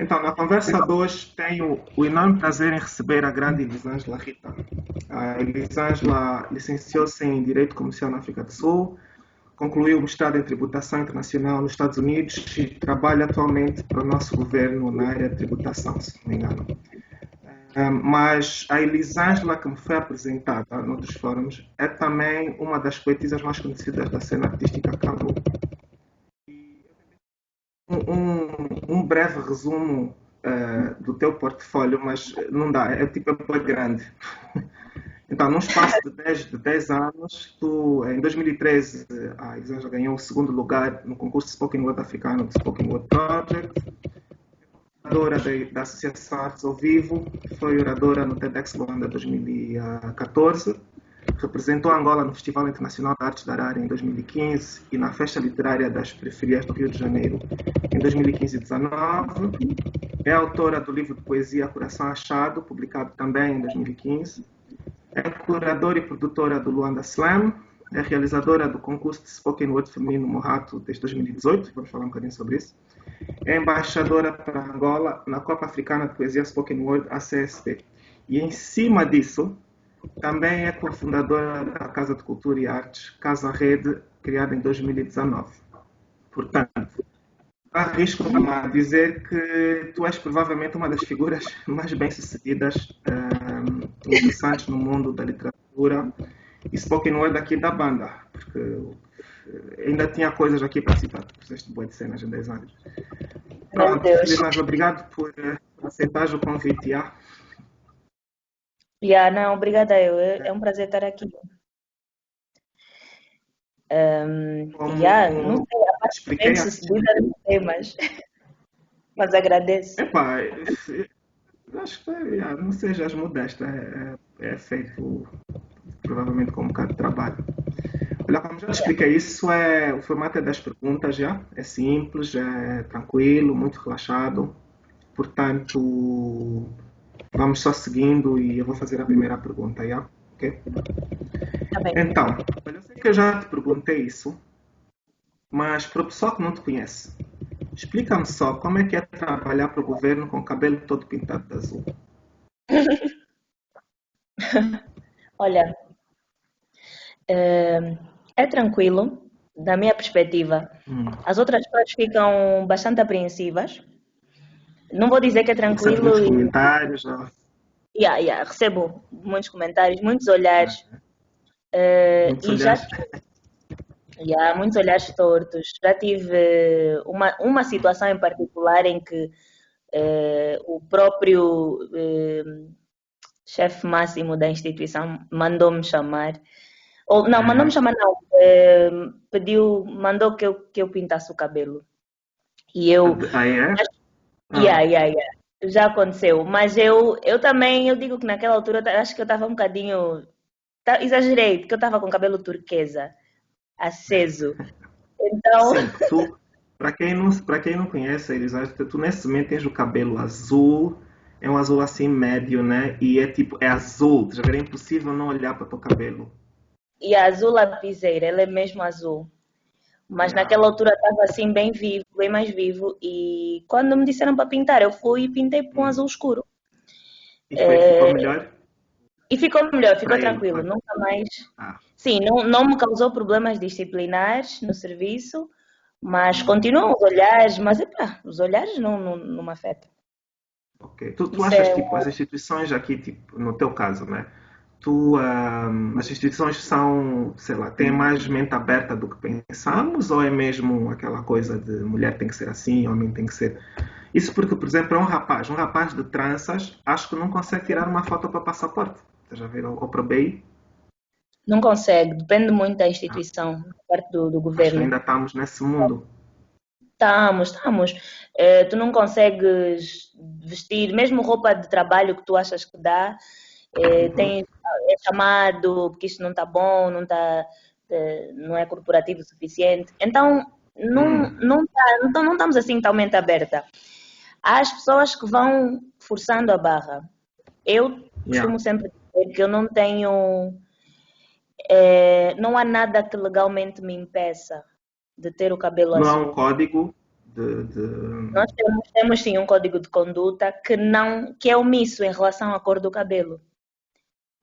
Então, na conversa de hoje tenho o enorme prazer em receber a grande Elisângela Rita. A Elisângela licenciou-se em Direito Comercial na África do Sul, concluiu o mestrado em Tributação Internacional nos Estados Unidos e trabalha atualmente para o nosso governo na área de tributação, se não me engano. Mas a Elisângela que me foi apresentada noutros fóruns é também uma das poetisas mais conhecidas da cena artística cabo. Um breve resumo do teu portfólio, mas não dá, é tipo é grande. Então, num espaço de 10 anos, em 2013, a Elisângela ganhou o segundo lugar no concurso de Spoken Word africano do Spoken Word Project, oradora da Associação Artes ao Vivo, foi oradora no TEDx Luanda 2014, representou Angola no Festival Internacional de Artes da Arara em 2015 e na Festa Literária das Periferias do Rio de Janeiro em 2015 e 2019. É autora do livro de poesia Coração Achado, publicado também em 2015. É curadora e produtora do Luanda Slam. É realizadora do concurso de Spoken Word feminino Morato desde 2018. Vamos falar um bocadinho sobre isso. É embaixadora para Angola na Copa Africana de Poesia Spoken Word, ACSP. E em cima disso, também é cofundadora da Casa de Cultura e Artes, Casa Rede, criada em 2019. Portanto, arrisco a dizer que tu és provavelmente uma das figuras mais bem-sucedidas interessantes no mundo da literatura e Spoken Word aqui da banda, porque ainda tinha coisas aqui para citar, tu fizeste boa de cenas em 10 anos. Pronto, Elisângela, obrigado por aceitar o convite. Não, obrigada eu. É um prazer estar aqui. Não sei, a parte bem sucedida não sei, mas agradeço. Epá, acho que não sejas modesta, é feito provavelmente com um bocado de trabalho. Olha, como já te expliquei, o formato é das perguntas, já é simples, é tranquilo, muito relaxado, portanto vamos só seguindo e eu vou fazer a primeira pergunta, já? Ok? Tá bem. Então, eu sei que eu já te perguntei isso, mas para o pessoal que não te conhece, explica-me só como é que é trabalhar para o governo com o cabelo todo pintado de azul. Olha, é tranquilo, da minha perspectiva. As outras pessoas ficam bastante apreensivas. Não vou dizer que é tranquilo. Muitos comentários. Recebo muitos comentários, muitos olhares. Muitos olhares. Muitos olhares tortos. Já tive uma situação em particular em que o próprio chefe máximo da instituição mandou-me chamar. Mandou-me chamar não. Mandou que eu pintasse o cabelo. E eu... Já aconteceu. Mas eu também, eu digo que naquela altura, acho que eu estava um bocadinho... Exagerei, porque eu estava com cabelo turquesa, aceso. Então... Sim, para quem não conhece, Elisângela, tu nesse momento tens o cabelo azul, é um azul assim médio, né? E é azul, já é impossível não olhar para o teu cabelo. E a azul lapiseira, ela é mesmo azul. Mas naquela altura estava assim bem vivo, bem mais vivo. E quando me disseram para pintar, eu fui e pintei com um azul escuro. E ficou melhor? E ficou melhor, ficou tranquilo. Ele, nunca mais... Sim, não me causou problemas disciplinares no serviço, mas continuam os olhares, mas os olhares não me afetam. Ok. Tu achas que as instituições aqui, no teu caso, né? As instituições são, sei lá, têm mais mente aberta do que pensamos ou é mesmo aquela coisa de mulher tem que ser assim, homem tem que ser... Isso porque, por exemplo, é um rapaz de tranças, acho que não consegue tirar uma foto para passaporte. Já viram ou para o BI? Não consegue, depende muito da instituição, da parte do governo. Acho que ainda estamos nesse mundo. Estamos. Tu não consegues vestir, mesmo roupa de trabalho que tu achas que dá, é chamado porque isto não está bom, não é corporativo o suficiente. Então, não estamos assim totalmente aberta. Há as pessoas que vão forçando a barra. Eu costumo sempre dizer que eu não tenho... não há nada que legalmente me impeça de ter o cabelo azul. Não há um código de... Nós temos sim um código de conduta que é omisso em relação à cor do cabelo.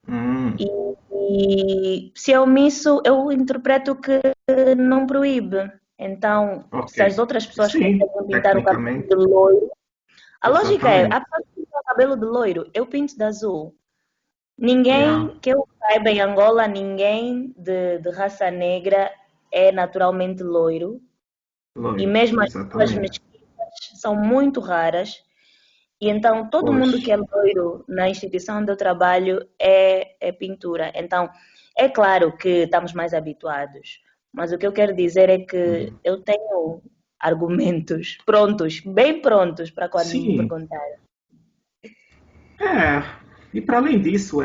Hum, E se é omisso, eu interpreto que não proíbe. Então, ok. se as outras pessoas Sim, conseguem pintar o cabelo tecnicamente, de loiro, a lógica é, exatamente. a pessoa que pinta o cabelo de loiro, eu pinto de azul. Yeah, Ninguém que eu saiba em Angola, ninguém de raça negra é naturalmente loiro. E loiro, mesmo as pessoas exatamente. mesquitas são muito raras. E então todo mundo Pois. que é loiro na instituição onde eu trabalho é pintura. Então é claro que estamos mais habituados, mas o que eu quero dizer é que Uhum. eu tenho argumentos prontos, bem prontos para quando me Sim, perguntarem. é. E para além disso,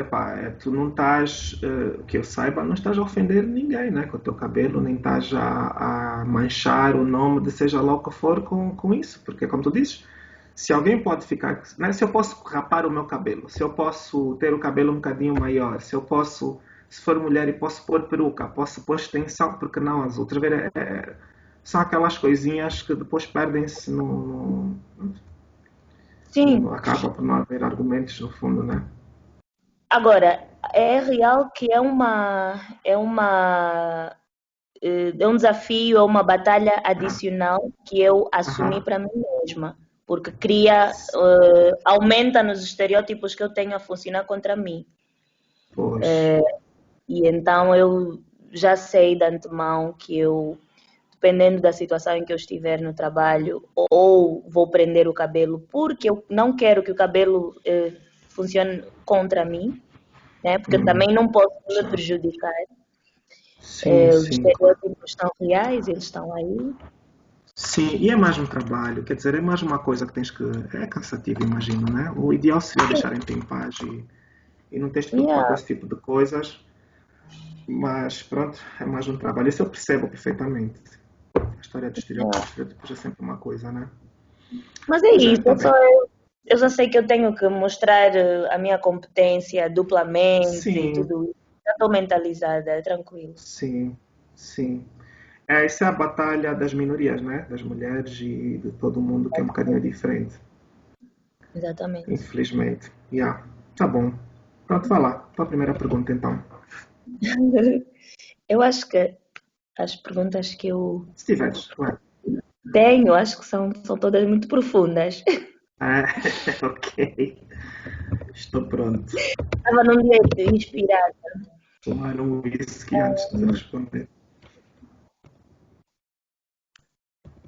tu não estás, que eu saiba, não estás a ofender ninguém, né? Com o teu cabelo, nem estás a manchar o nome de seja lá o que for com isso. Porque, como tu dizes, se alguém pode ficar, né? Se eu posso rapar o meu cabelo, se eu posso ter o cabelo um bocadinho maior, se eu posso, se for mulher e posso pôr peruca, posso pôr extensão, porque não as outras? São aquelas coisinhas que depois perdem-se Sim, acaba por não haver argumentos no fundo, né? agora é real que é um desafio, é uma batalha Ah, adicional que eu assumi aham. para mim mesma, porque aumenta nos estereótipos que eu tenho a funcionar contra mim. Pois. E então eu já sei de antemão que dependendo da situação em que eu estiver no trabalho, ou vou prender o cabelo, porque eu não quero que o cabelo funcione contra mim, né? Porque eu Uhum. também não posso me prejudicar. Sim, Os sim, claro. estereótipos estão reais, eles estão aí. Sim, e é mais um trabalho, quer dizer, é mais uma coisa que tens que. É cansativo, imagino, né? O ideal seria deixarem-te em paz e não teres de preocupar com Yeah, esse tipo de coisas, mas pronto, é mais um trabalho. Isso eu percebo perfeitamente. A história dos yeah. estereótipos é sempre uma coisa, né? Mas é Pois é, isso, tá bem. eu só sei que eu tenho que mostrar a minha competência duplamente e Sim, tudo isso. Já estou mentalizada, é tranquilo. sim, sim. É, essa é a batalha das minorias, né? Das mulheres e de todo mundo que é um bocadinho diferente. Exatamente. Infelizmente. Yeah. Tá bom. Pronto, vai lá. Tua primeira pergunta, então. Eu acho que as perguntas que eu Se tiveres, claro. tenho, acho que são todas muito profundas. Ah, ok. Estou pronto. Estava num dia inspirado. Tomar um whisky antes de responder.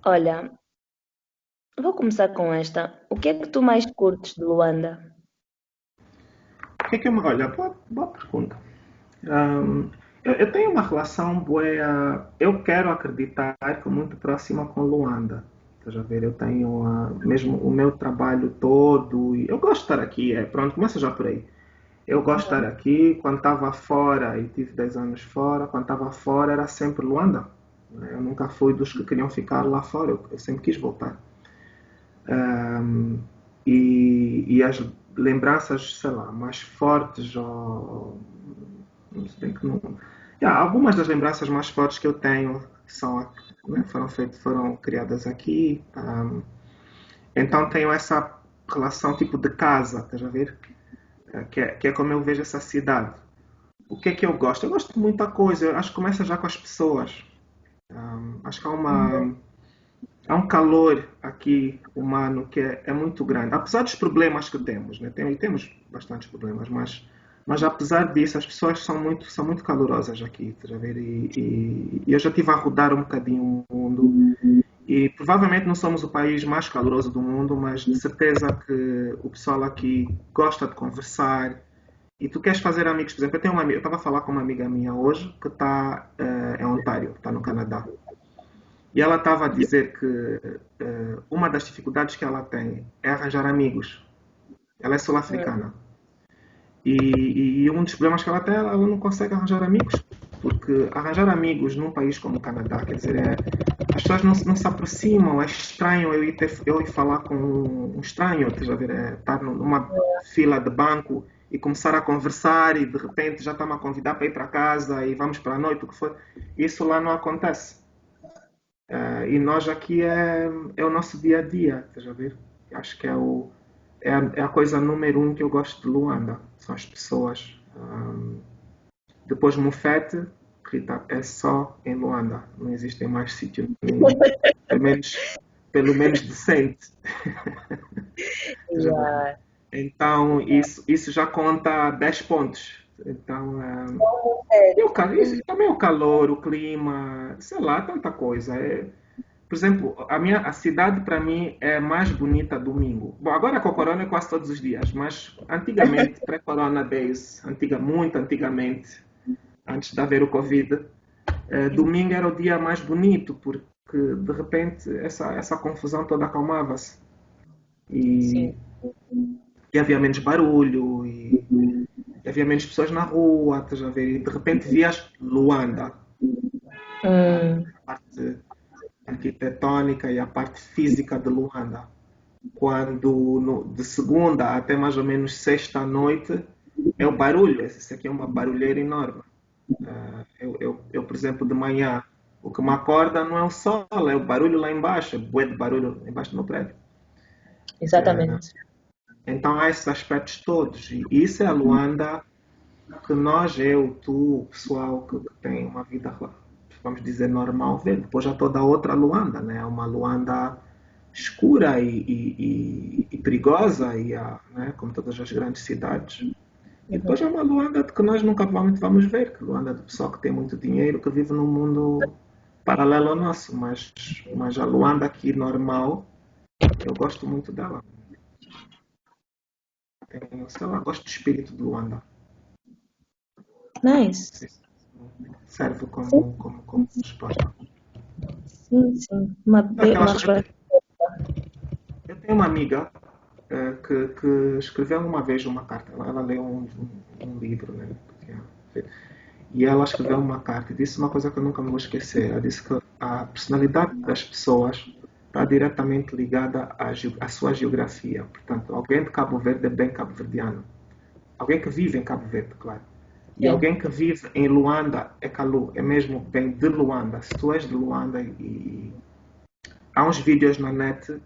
Olha, vou começar com esta. O que é que tu mais curtes de Luanda? O que é que eu me. Olha, boa pergunta. Ahm, eu tenho uma relação boa. Eu quero acreditar que muito próxima com Luanda. Estás a ver? Eu tenho mesmo o meu trabalho todo. E eu gosto de estar aqui. Pronto, começa já por aí. Eu gosto de estar aqui. Quando estava fora, e tive 10 anos fora, quando estava fora era sempre Luanda. Eu nunca fui dos que queriam ficar lá fora. Eu sempre quis voltar. Um, e as lembranças, sei lá, mais fortes, ou não sei bem que não. Algumas das lembranças mais fortes que eu tenho são, né, foram criadas aqui. Então tenho essa relação tipo de casa, estás a ver? Que é como eu vejo essa cidade. O que é que eu gosto? Eu gosto de muita coisa. Eu acho que começa já com as pessoas. Acho que há um calor aqui humano que é muito grande. Apesar dos problemas que temos, né? Temos bastantes problemas, mas apesar disso, as pessoas são muito calorosas aqui, tá a ver? E eu já estive a rodar um bocadinho o mundo e provavelmente não somos o país mais caloroso do mundo, mas de certeza que o pessoal aqui gosta de conversar. E tu queres fazer amigos, por exemplo, eu estava a falar com uma amiga minha hoje que está em Ontário, está no Canadá. E ela estava a dizer que uma das dificuldades que ela tem é arranjar amigos. Ela é sul-africana. E um dos problemas que ela tem, ela não consegue arranjar amigos. Porque arranjar amigos num país como o Canadá, quer dizer, as pessoas não se aproximam, é estranho eu ir falar com um estranho, estás a ver, estar numa fila de banco e começar a conversar e de repente já está-me a convidar para ir para casa e vamos para a noite, o que for. Isso lá não acontece. E nós aqui é o nosso dia a dia, estás a ver? Acho que é a coisa número um que eu gosto de Luanda, são as pessoas. Depois Mufete, Rita, é só em Luanda, não existe em mais sítio nenhum, pelo menos, pelo menos decente. Estás a ver? Yeah. Então isso já conta 10 pontos. Então, e o, isso também o calor, o clima, sei lá, tanta coisa. Por exemplo, a cidade para mim é mais bonita domingo. Bom, agora com a corona é quase todos os dias, mas antigamente, pré-corona days, muito antigamente, antes de haver o Covid, domingo era o dia mais bonito, porque de repente essa confusão toda acalmava-se. E, Sim. e havia menos barulho, e havia menos pessoas na rua, estás a ver? E de repente vias Luanda, Hum, a parte arquitetônica e a parte física de Luanda. Quando de segunda até mais ou menos sexta à noite é o barulho. Esse aqui é uma barulheira enorme. Por exemplo, de manhã, o que me acorda não é o sol, é o barulho lá embaixo, é bué de barulho embaixo do meu prédio. exatamente. Então há esses aspectos todos. E isso é a Luanda que nós, eu, tu, o pessoal que tem uma vida, vamos dizer, normal, vê. Depois já toda outra Luanda, né? Uma Luanda escura e perigosa, né? Como todas as grandes cidades. E depois é Uhum. uma Luanda que nós nunca vamos ver, que Luanda é do pessoal que tem muito dinheiro, que vive num mundo paralelo ao nosso, mas a Luanda aqui normal, eu gosto muito dela. Sei lá, gosto do espírito de Luanda. Nice. Serve Sim, como resposta. sim, sim. Uma, uma Aquelas, resposta. eu tenho uma amiga que escreveu uma vez uma carta. Ela leu um livro, né? E ela escreveu uma carta e disse uma coisa que eu nunca me vou esquecer. Ela disse que a personalidade das pessoas está diretamente ligada à sua geografia. Portanto, alguém de Cabo Verde é bem cabo-verdiano. Alguém que vive em Cabo Verde, claro. E Sim. alguém que vive em Luanda é Calu, é mesmo bem de Luanda. Se tu és de Luanda há uns vídeos na net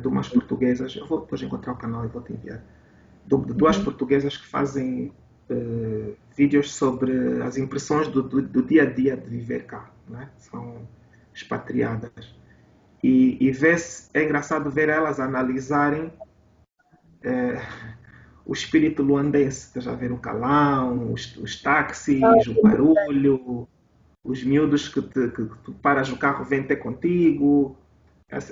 de umas portuguesas, eu vou depois encontrar o canal e vou te enviar, de duas Uhum. portuguesas que fazem vídeos sobre as impressões do dia a dia de viver cá, né? São expatriadas. E é engraçado ver elas analisarem eh, o espírito luandense, estás a ver o calão, os táxis, o barulho, os miúdos que tu paras o carro vêm ter contigo.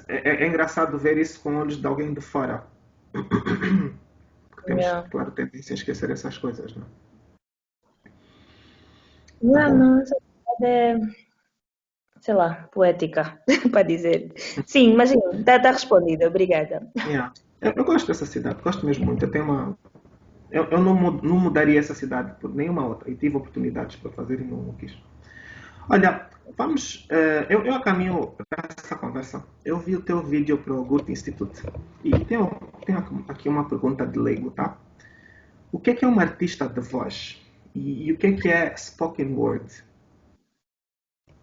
É engraçado ver isso com olhos de alguém de fora. Porque temos, Yeah. claro, tendência a esquecer essas coisas, não? Tá Yeah, bom? não, essa é, sei lá, poética, para dizer. Sim, mas está respondido, obrigada. Yeah. Eu gosto dessa cidade, gosto mesmo muito. Eu não mudaria essa cidade por nenhuma outra. E tive oportunidades para fazer e não quis. Olha, vamos. Eu a caminho dessa conversa. Eu vi o teu vídeo para o Goethe Institute. E tenho aqui uma pergunta de leigo, tá? O que é um artista de voz? E o que é spoken word?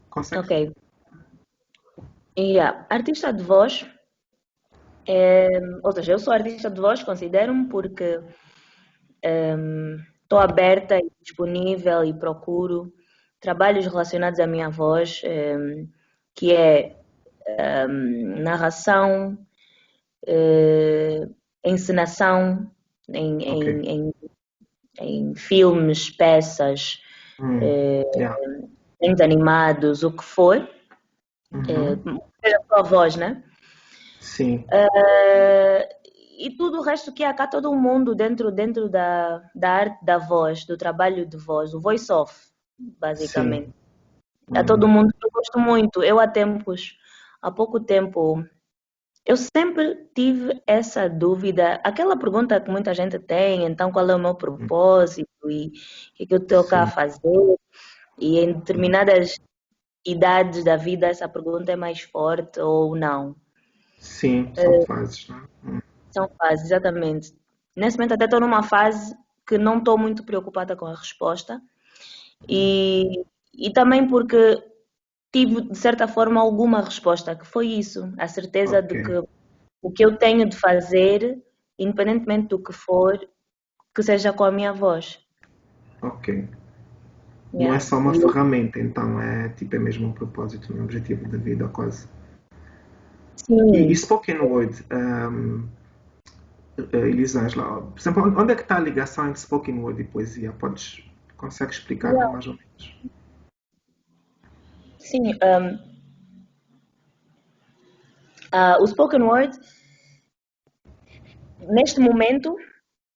Consegues? Ok. Yeah. Artista de voz, ou seja, eu sou artista de voz, considero-me, porque estou aberta e disponível e procuro trabalhos relacionados à minha voz, que é narração, encenação Ok. em filmes, peças, Yeah. desenhos animados, o que for, Uhum. seja só a voz, né? Sim, E tudo o resto que há cá, todo mundo dentro da arte da voz, do trabalho de voz, o voice-off, basicamente. sim. A todo mundo que eu gosto muito. Eu há pouco tempo, eu sempre tive essa dúvida, aquela pergunta que muita gente tem, então qual é o meu propósito e o que é que eu estou cá a Sim, fazer? E em determinadas idades da vida essa pergunta é mais forte ou não. sim, são fases, né? São fases, exatamente. Nesse momento até estou numa fase que não estou muito preocupada com a resposta e também porque tive, de certa forma, alguma resposta, que foi isso, a certeza Ok, de que o que eu tenho de fazer, independentemente do que for, que seja com a minha voz. ok. Não é Yeah. só uma ferramenta, então é tipo é mesmo um propósito, um objetivo de vida quase. E Sim, spoken word, Elisângela, por exemplo, onde é que está a ligação entre spoken word e poesia? Consegue explicar-me yeah. mais ou menos? Sim, o spoken word, neste momento,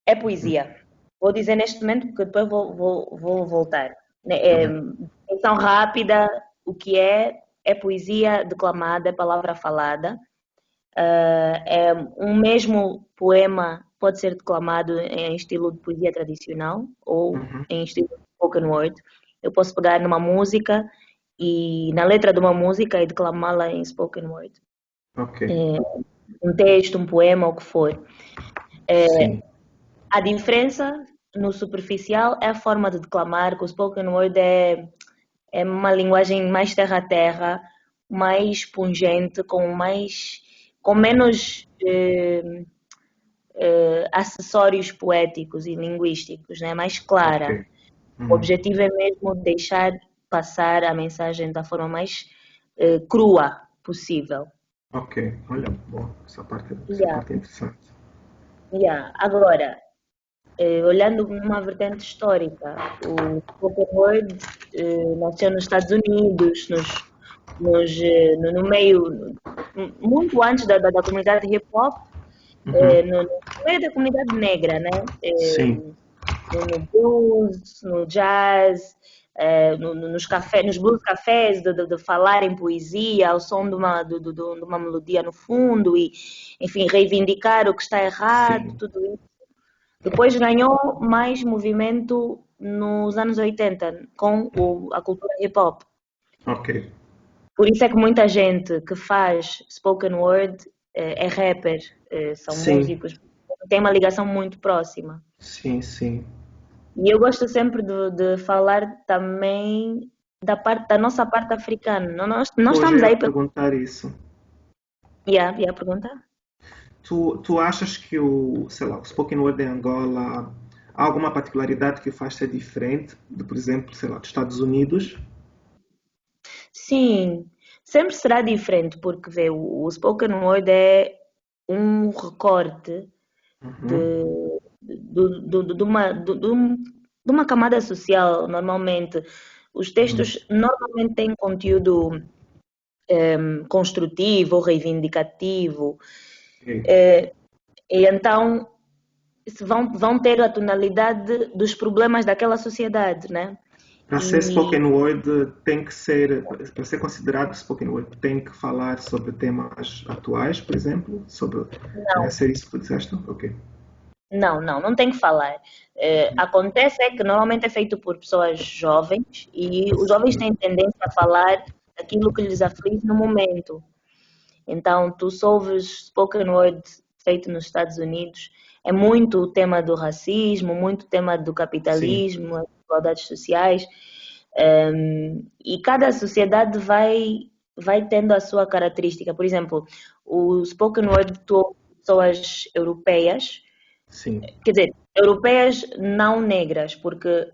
é poesia. Vou dizer neste momento porque depois vou voltar. Tá É, bem. definição rápida, o que é poesia declamada, é palavra falada. É um mesmo poema pode ser declamado em estilo de poesia tradicional ou Uhum, em estilo de spoken word. Eu posso pegar numa música e na letra de uma música e declamá-la em spoken word. ok, Um texto, um poema, o que for. sim, A diferença no superficial é a forma de declamar, que o spoken word é uma linguagem mais terra a terra, mais pungente, com menos acessórios poéticos e linguísticos, né? Mais ok. clara. O Hum, objetivo é mesmo deixar passar a mensagem da forma mais crua possível. ok, olha, bom, essa Yeah, parte é interessante. yeah. Agora, olhando numa vertente histórica, o spoken word nasceu nos Estados Unidos, no meio, muito antes da comunidade hip hop, Uhum, no meio da comunidade negra, né? sim, No blues, no jazz, nos cafés, nos blues cafés, de falar em poesia, ao som de uma melodia no fundo e, enfim, reivindicar o que está errado, sim, tudo isso. Depois ganhou mais movimento nos anos 80 com a cultura hip hop. ok, Por isso é que muita gente que faz spoken word é rapper, são sim, músicos, tem uma ligação muito próxima. sim, sim. E eu gosto sempre de falar também da nossa parte africana. Nós Hoje eu estamos ia aí pelo. perguntar isso. Yeah, perguntar? Tu achas que sei lá, o spoken word em Angola há alguma particularidade que o faz ser diferente de, por exemplo, sei lá, dos Estados Unidos? Sim, sempre será diferente, porque vê, o spoken word é um recorte Uhum, de, de uma camada social, normalmente. Os uhum, textos normalmente têm conteúdo construtivo ou reivindicativo, ok. e então vão ter a tonalidade dos problemas daquela sociedade, né? Para ser E spoken word tem que ser, para ser considerado spoken word, tem que falar sobre temas atuais, por exemplo, sobre, é não, ser isso que tu disseste? Ok. não tem que falar. Acontece é que normalmente é feito por pessoas jovens e os jovens Sim, têm tendência a falar aquilo que lhes aflige no momento. Então, tu só ouves spoken word feito nos Estados Unidos, é muito o tema do racismo, muito o tema do sim, capitalismo, as desigualdades sociais, e cada sociedade vai tendo a sua característica. Por exemplo, o spoken word tu ouves pessoas europeias, sim, quer dizer, europeias não negras, porque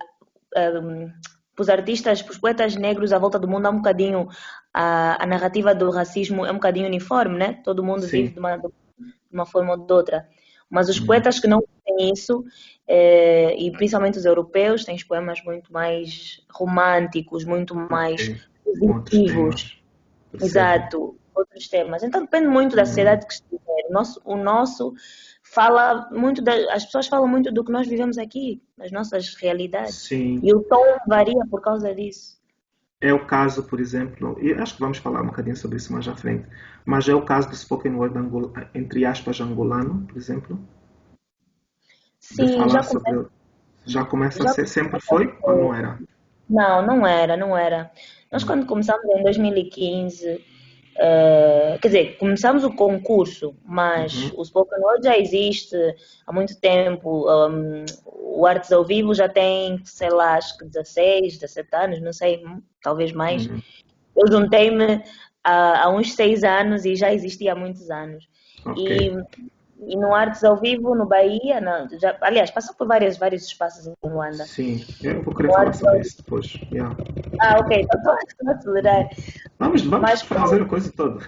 um, para os artistas, para os poetas negros à volta do mundo, há um bocadinho a narrativa do racismo é um bocadinho uniforme, né? Todo mundo vive sim. de uma forma ou de outra. Mas os Uhum, poetas que não têm isso, e principalmente os europeus, têm os poemas muito mais românticos, muito mais ok. Com outros positivos, temas, percebo. exato, outros temas. Então depende muito da Hum, sociedade que estiver. O nosso fala muito as pessoas falam muito do que nós vivemos aqui, nas nossas realidades. sim. E o tom varia por causa disso. É o caso, por exemplo, e acho que vamos falar um bocadinho sobre isso mais à frente, mas é o caso do spoken word entre aspas angolano, por exemplo, de Sim, falar sobre. Já começa a já ser, sempre foi ou não era? não era. Nós Hum, quando começamos em 2015, quer dizer, começamos o concurso, mas uhum, o Spoken Word já existe há muito tempo. O Artes ao Vivo já tem, sei lá, acho que 16, 17 anos, não sei, talvez mais. uhum, Eu juntei-me há uns 6 anos e já existia há muitos anos. Ok. E, e no Artes ao Vivo, no Bahia, aliás, passou por vários espaços em Luanda. Sim, eu vou querer No falar Artes sobre ao isso depois. Yeah. Ok, então estou a acelerar. Uhum. Vamos Mas fazer a coisa toda.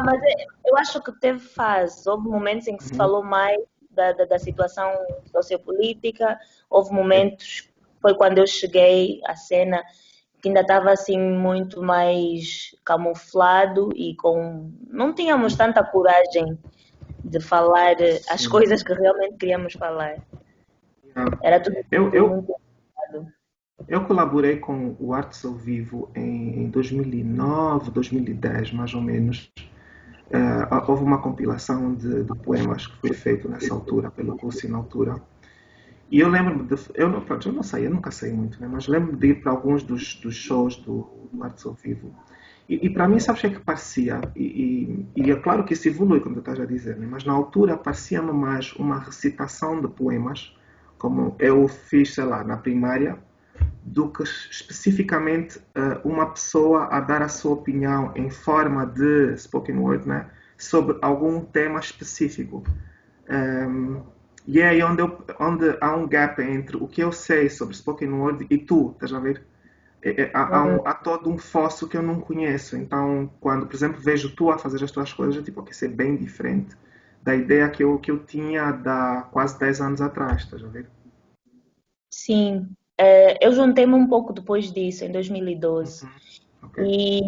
Mas eu acho que teve fases. Houve momentos em que se Uhum. falou mais da situação sociopolítica, houve Ok. momentos, foi quando eu cheguei à cena, que ainda estava assim muito mais camuflado e não tínhamos Uhum. tanta coragem de falar as Sim. coisas que realmente queríamos falar. Yeah. Era tudo Eu, eu, muito complicado. eu colaborei com o Artes ao Vivo em 2009, 2010, mais ou menos. Houve uma compilação de poemas que foi feito nessa altura, pelo Curso na altura. E eu lembro-me de. Eu não, pronto, eu não sei, eu nunca sei muito, né? Mas lembro-me de ir para alguns dos shows do Artes ao Vivo. E para mim, sabes o que é que parecia? E é claro que isso evolui, como tu estás a dizer, né? Mas na altura parecia-me mais uma recitação de poemas, como eu fiz, sei lá, na primária, do que especificamente uma pessoa a dar a sua opinião em forma de spoken word, né? Sobre algum tema específico. Um, e é aí onde há um gap entre o que eu sei sobre spoken word e tu, estás a ver? Há todo um fosso que eu não conheço. Então, quando, por exemplo, vejo tu a fazer as tuas coisas, eu tipo, ok, isso é bem diferente da ideia que eu tinha há quase 10 anos atrás, estás a ver? Sim, eu juntei-me um pouco depois disso, em 2012. Uhum. Ok. E,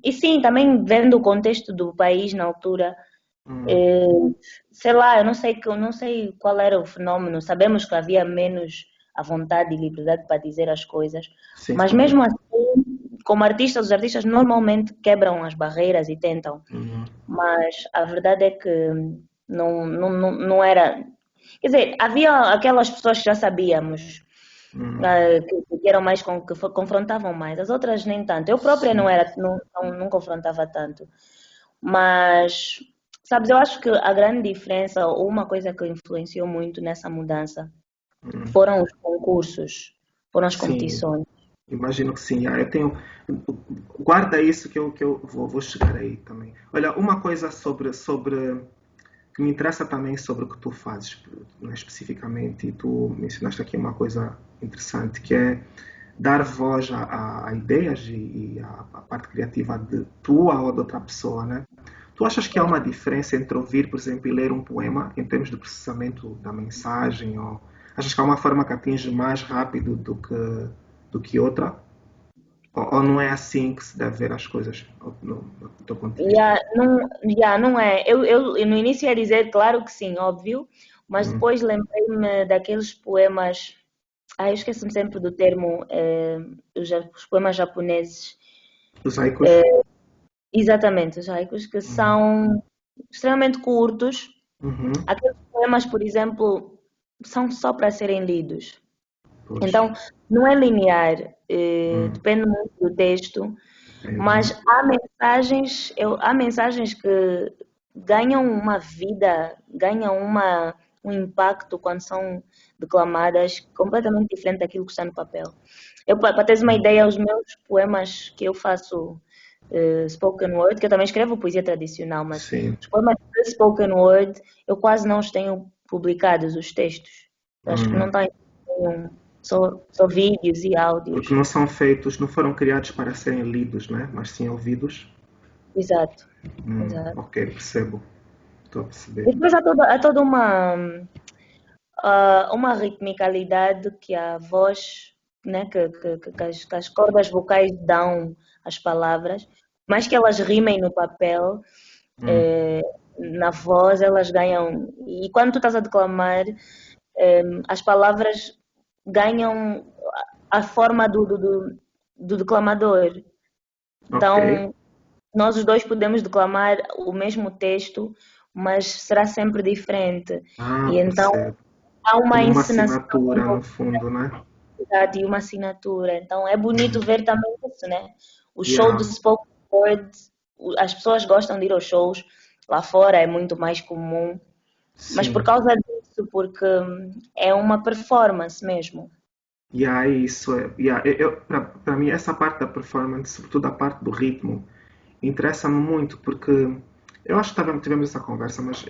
e sim, também vendo o contexto do país na altura, Hum. eh, sei lá, eu não sei qual era o fenómeno. Sabemos que havia menos à vontade e liberdade para dizer as coisas, Sim, mas claro. mesmo assim, como artistas, os artistas normalmente quebram as barreiras e tentam. Uhum. Mas a verdade é que não era. Quer dizer, havia aquelas pessoas que já sabíamos, Uhum. que eram mais confrontavam mais, as outras nem tanto. Eu própria Sim. não confrontava tanto. Mas, sabes, eu acho que a grande diferença, ou uma coisa que influenciou muito nessa mudança, Uhum. foram os concursos, foram as Sim, competições. imagino que sim. Eu tenho. Guarda isso que eu vou chegar aí também. Olha, uma coisa sobre que me interessa também sobre o que tu fazes, né, especificamente, e tu mencionaste aqui uma coisa interessante, que é dar voz a ideias e a parte criativa de tua ou de outra pessoa, né? Tu achas que há uma diferença entre ouvir, por exemplo, e ler um poema em termos de processamento da mensagem? Ou achas que há uma forma que atinge mais rápido do que outra? Ou não é assim que se deve ver as coisas, no teu ponto de vista? Não é. Eu no início ia dizer, claro que sim, óbvio, mas Hum. depois lembrei-me daqueles poemas. Eu esqueço-me sempre do termo, os poemas japoneses. Os haikus? Exatamente, os haikus, que Hum. são extremamente curtos. Uhum. Aqueles poemas, por exemplo, são só para serem lidos. Pois. Então, não é linear, Hum. depende muito do texto, Depende, mas né? há mensagens que ganham uma vida, ganham um impacto quando são declamadas completamente diferente daquilo que está no papel. Para teres uma Hum. ideia, os meus poemas que eu faço spoken word, que eu também escrevo poesia tradicional, mas Sim. os poemas de spoken word, eu quase não os tenho publicados, os textos. Eu acho que não Hum. tem nenhum, só vídeos e Porque áudios. não são feitos, não foram criados para serem lidos, né? Mas sim ouvidos. Exato, exato. Ok, percebo. Estou a perceber. Depois há toda uma ritmicalidade que a voz, né, que as cordas vocais dão às palavras, mais que elas rimem no papel, Hum. eh, na voz elas ganham. E quando tu estás a declamar, as palavras ganham a forma do declamador. Ok. Então, nós os dois podemos declamar o mesmo texto, mas será sempre diferente. E então Percebo. há uma Como uma encenação assinatura, no fundo, né? e uma assinatura. Então é bonito ver também isso, né? O show do Yeah. spoken word, as pessoas gostam de ir aos shows, lá fora é muito mais comum, mas por Sim. causa disso, porque é uma performance mesmo. E aí isso é, para mim essa parte da performance, sobretudo a parte do ritmo, interessa-me muito porque eu acho que tivemos essa conversa, mas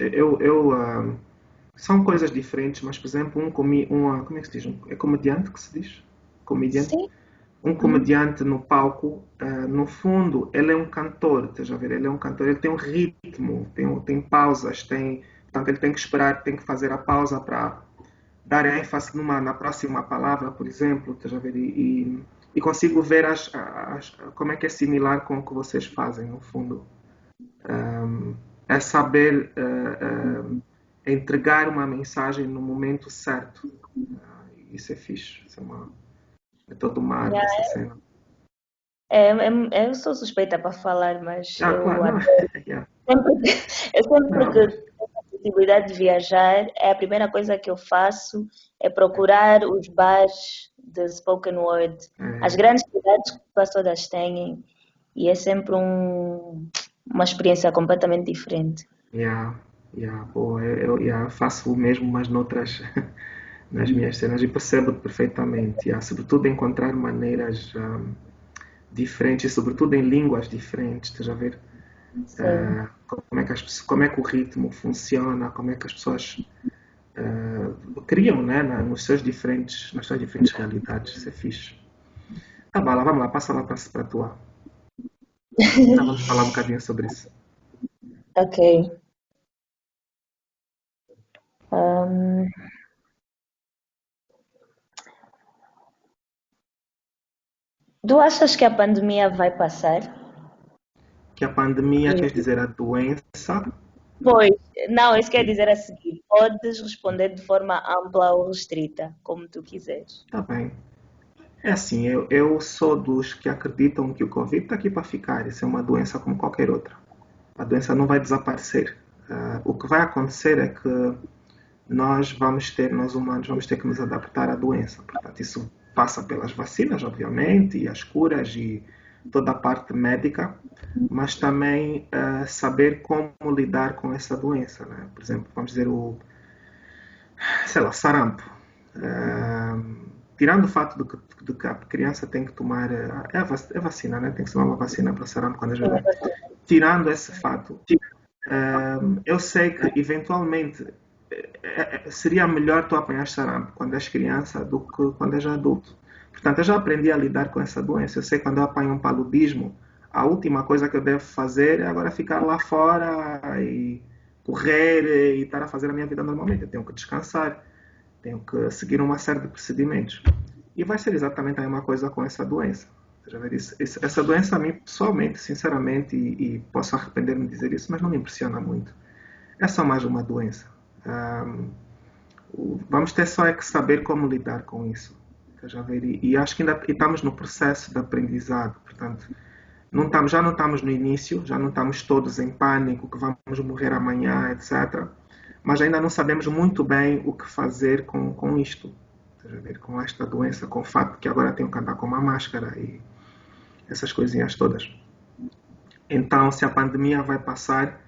são coisas diferentes, mas por exemplo, como é que se diz? É comediante que se diz? Comediante? Sim. Um Uhum. comediante no palco, no fundo, ele é um cantor, estás a ver? Ele é um cantor, ele tem um ritmo, tem pausas, portanto, ele tem que esperar, tem que fazer a pausa para dar ênfase na próxima palavra, por exemplo, estás a ver? E consigo ver como é que é similar com o que vocês fazem, no fundo. É saber entregar uma mensagem no momento certo. Isso é fixe. É toda uma arte essa cena. Eu sou suspeita para falar, mas Claro, eu não, adoro. yeah. Sempre, eu sempre Não, que mas, tenho a possibilidade de viajar, é a primeira coisa que eu faço é procurar os bares de spoken word. As é, grandes cidades quase todas têm e é sempre uma experiência completamente diferente. yeah, yeah, boa, yeah, faço o mesmo, mas noutras, nas minhas cenas, e percebo perfeitamente, yeah, sobretudo encontrar maneiras diferentes, e sobretudo em línguas diferentes, estás a ver? Sim, Como é que o ritmo funciona, como é que as pessoas criam, né, nas suas diferentes realidades, isso é fixe. Tá bom, lá, vamos lá, passa lá para a tua. Já vamos falar um bocadinho sobre isso. ok. Ahm, Tu achas que a pandemia vai passar? Que a pandemia, quer dizer, a doença. Pois, não, isso quer dizer a seguir. Podes responder de forma ampla ou restrita, como tu quiseres. Tá bem. É assim, eu sou dos que acreditam que o Covid está aqui para ficar. Isso é uma doença como qualquer outra. A doença não vai desaparecer. O que vai acontecer é que nós humanos, vamos ter que nos adaptar à doença. Portanto, isso passa pelas vacinas, obviamente, e as curas e toda a parte médica, mas também saber como lidar com essa doença. Né? Por exemplo, vamos dizer sei lá, sarampo. Tirando o fato de que a criança tem que tomar é vacina, né? Tem que tomar uma vacina para sarampo quando é bebê. Tirando esse fato, eu sei que eventualmente seria melhor tu apanhar sarampo quando és criança do que quando és adulto. Portanto, eu já aprendi a lidar com essa doença. Eu sei que quando eu apanho um paludismo, a última coisa que eu devo fazer é agora ficar lá fora e correr e estar a fazer a minha vida normalmente. Eu tenho que descansar, tenho que seguir uma série de procedimentos. E vai ser exatamente a mesma coisa com essa doença. Essa doença a mim, pessoalmente, sinceramente, e posso arrepender-me de dizer isso, mas não me impressiona muito. É só mais uma doença. Um, Vamos ter só é que saber como lidar com isso. E acho que ainda estamos no processo de aprendizado. Portanto, já não estamos no início, já não estamos todos em pânico que vamos morrer amanhã, etc. Mas ainda não sabemos muito bem o que fazer com isto. Com esta doença, com o fato que agora tenho que andar com uma máscara e essas coisinhas todas. Então, se a pandemia vai passar,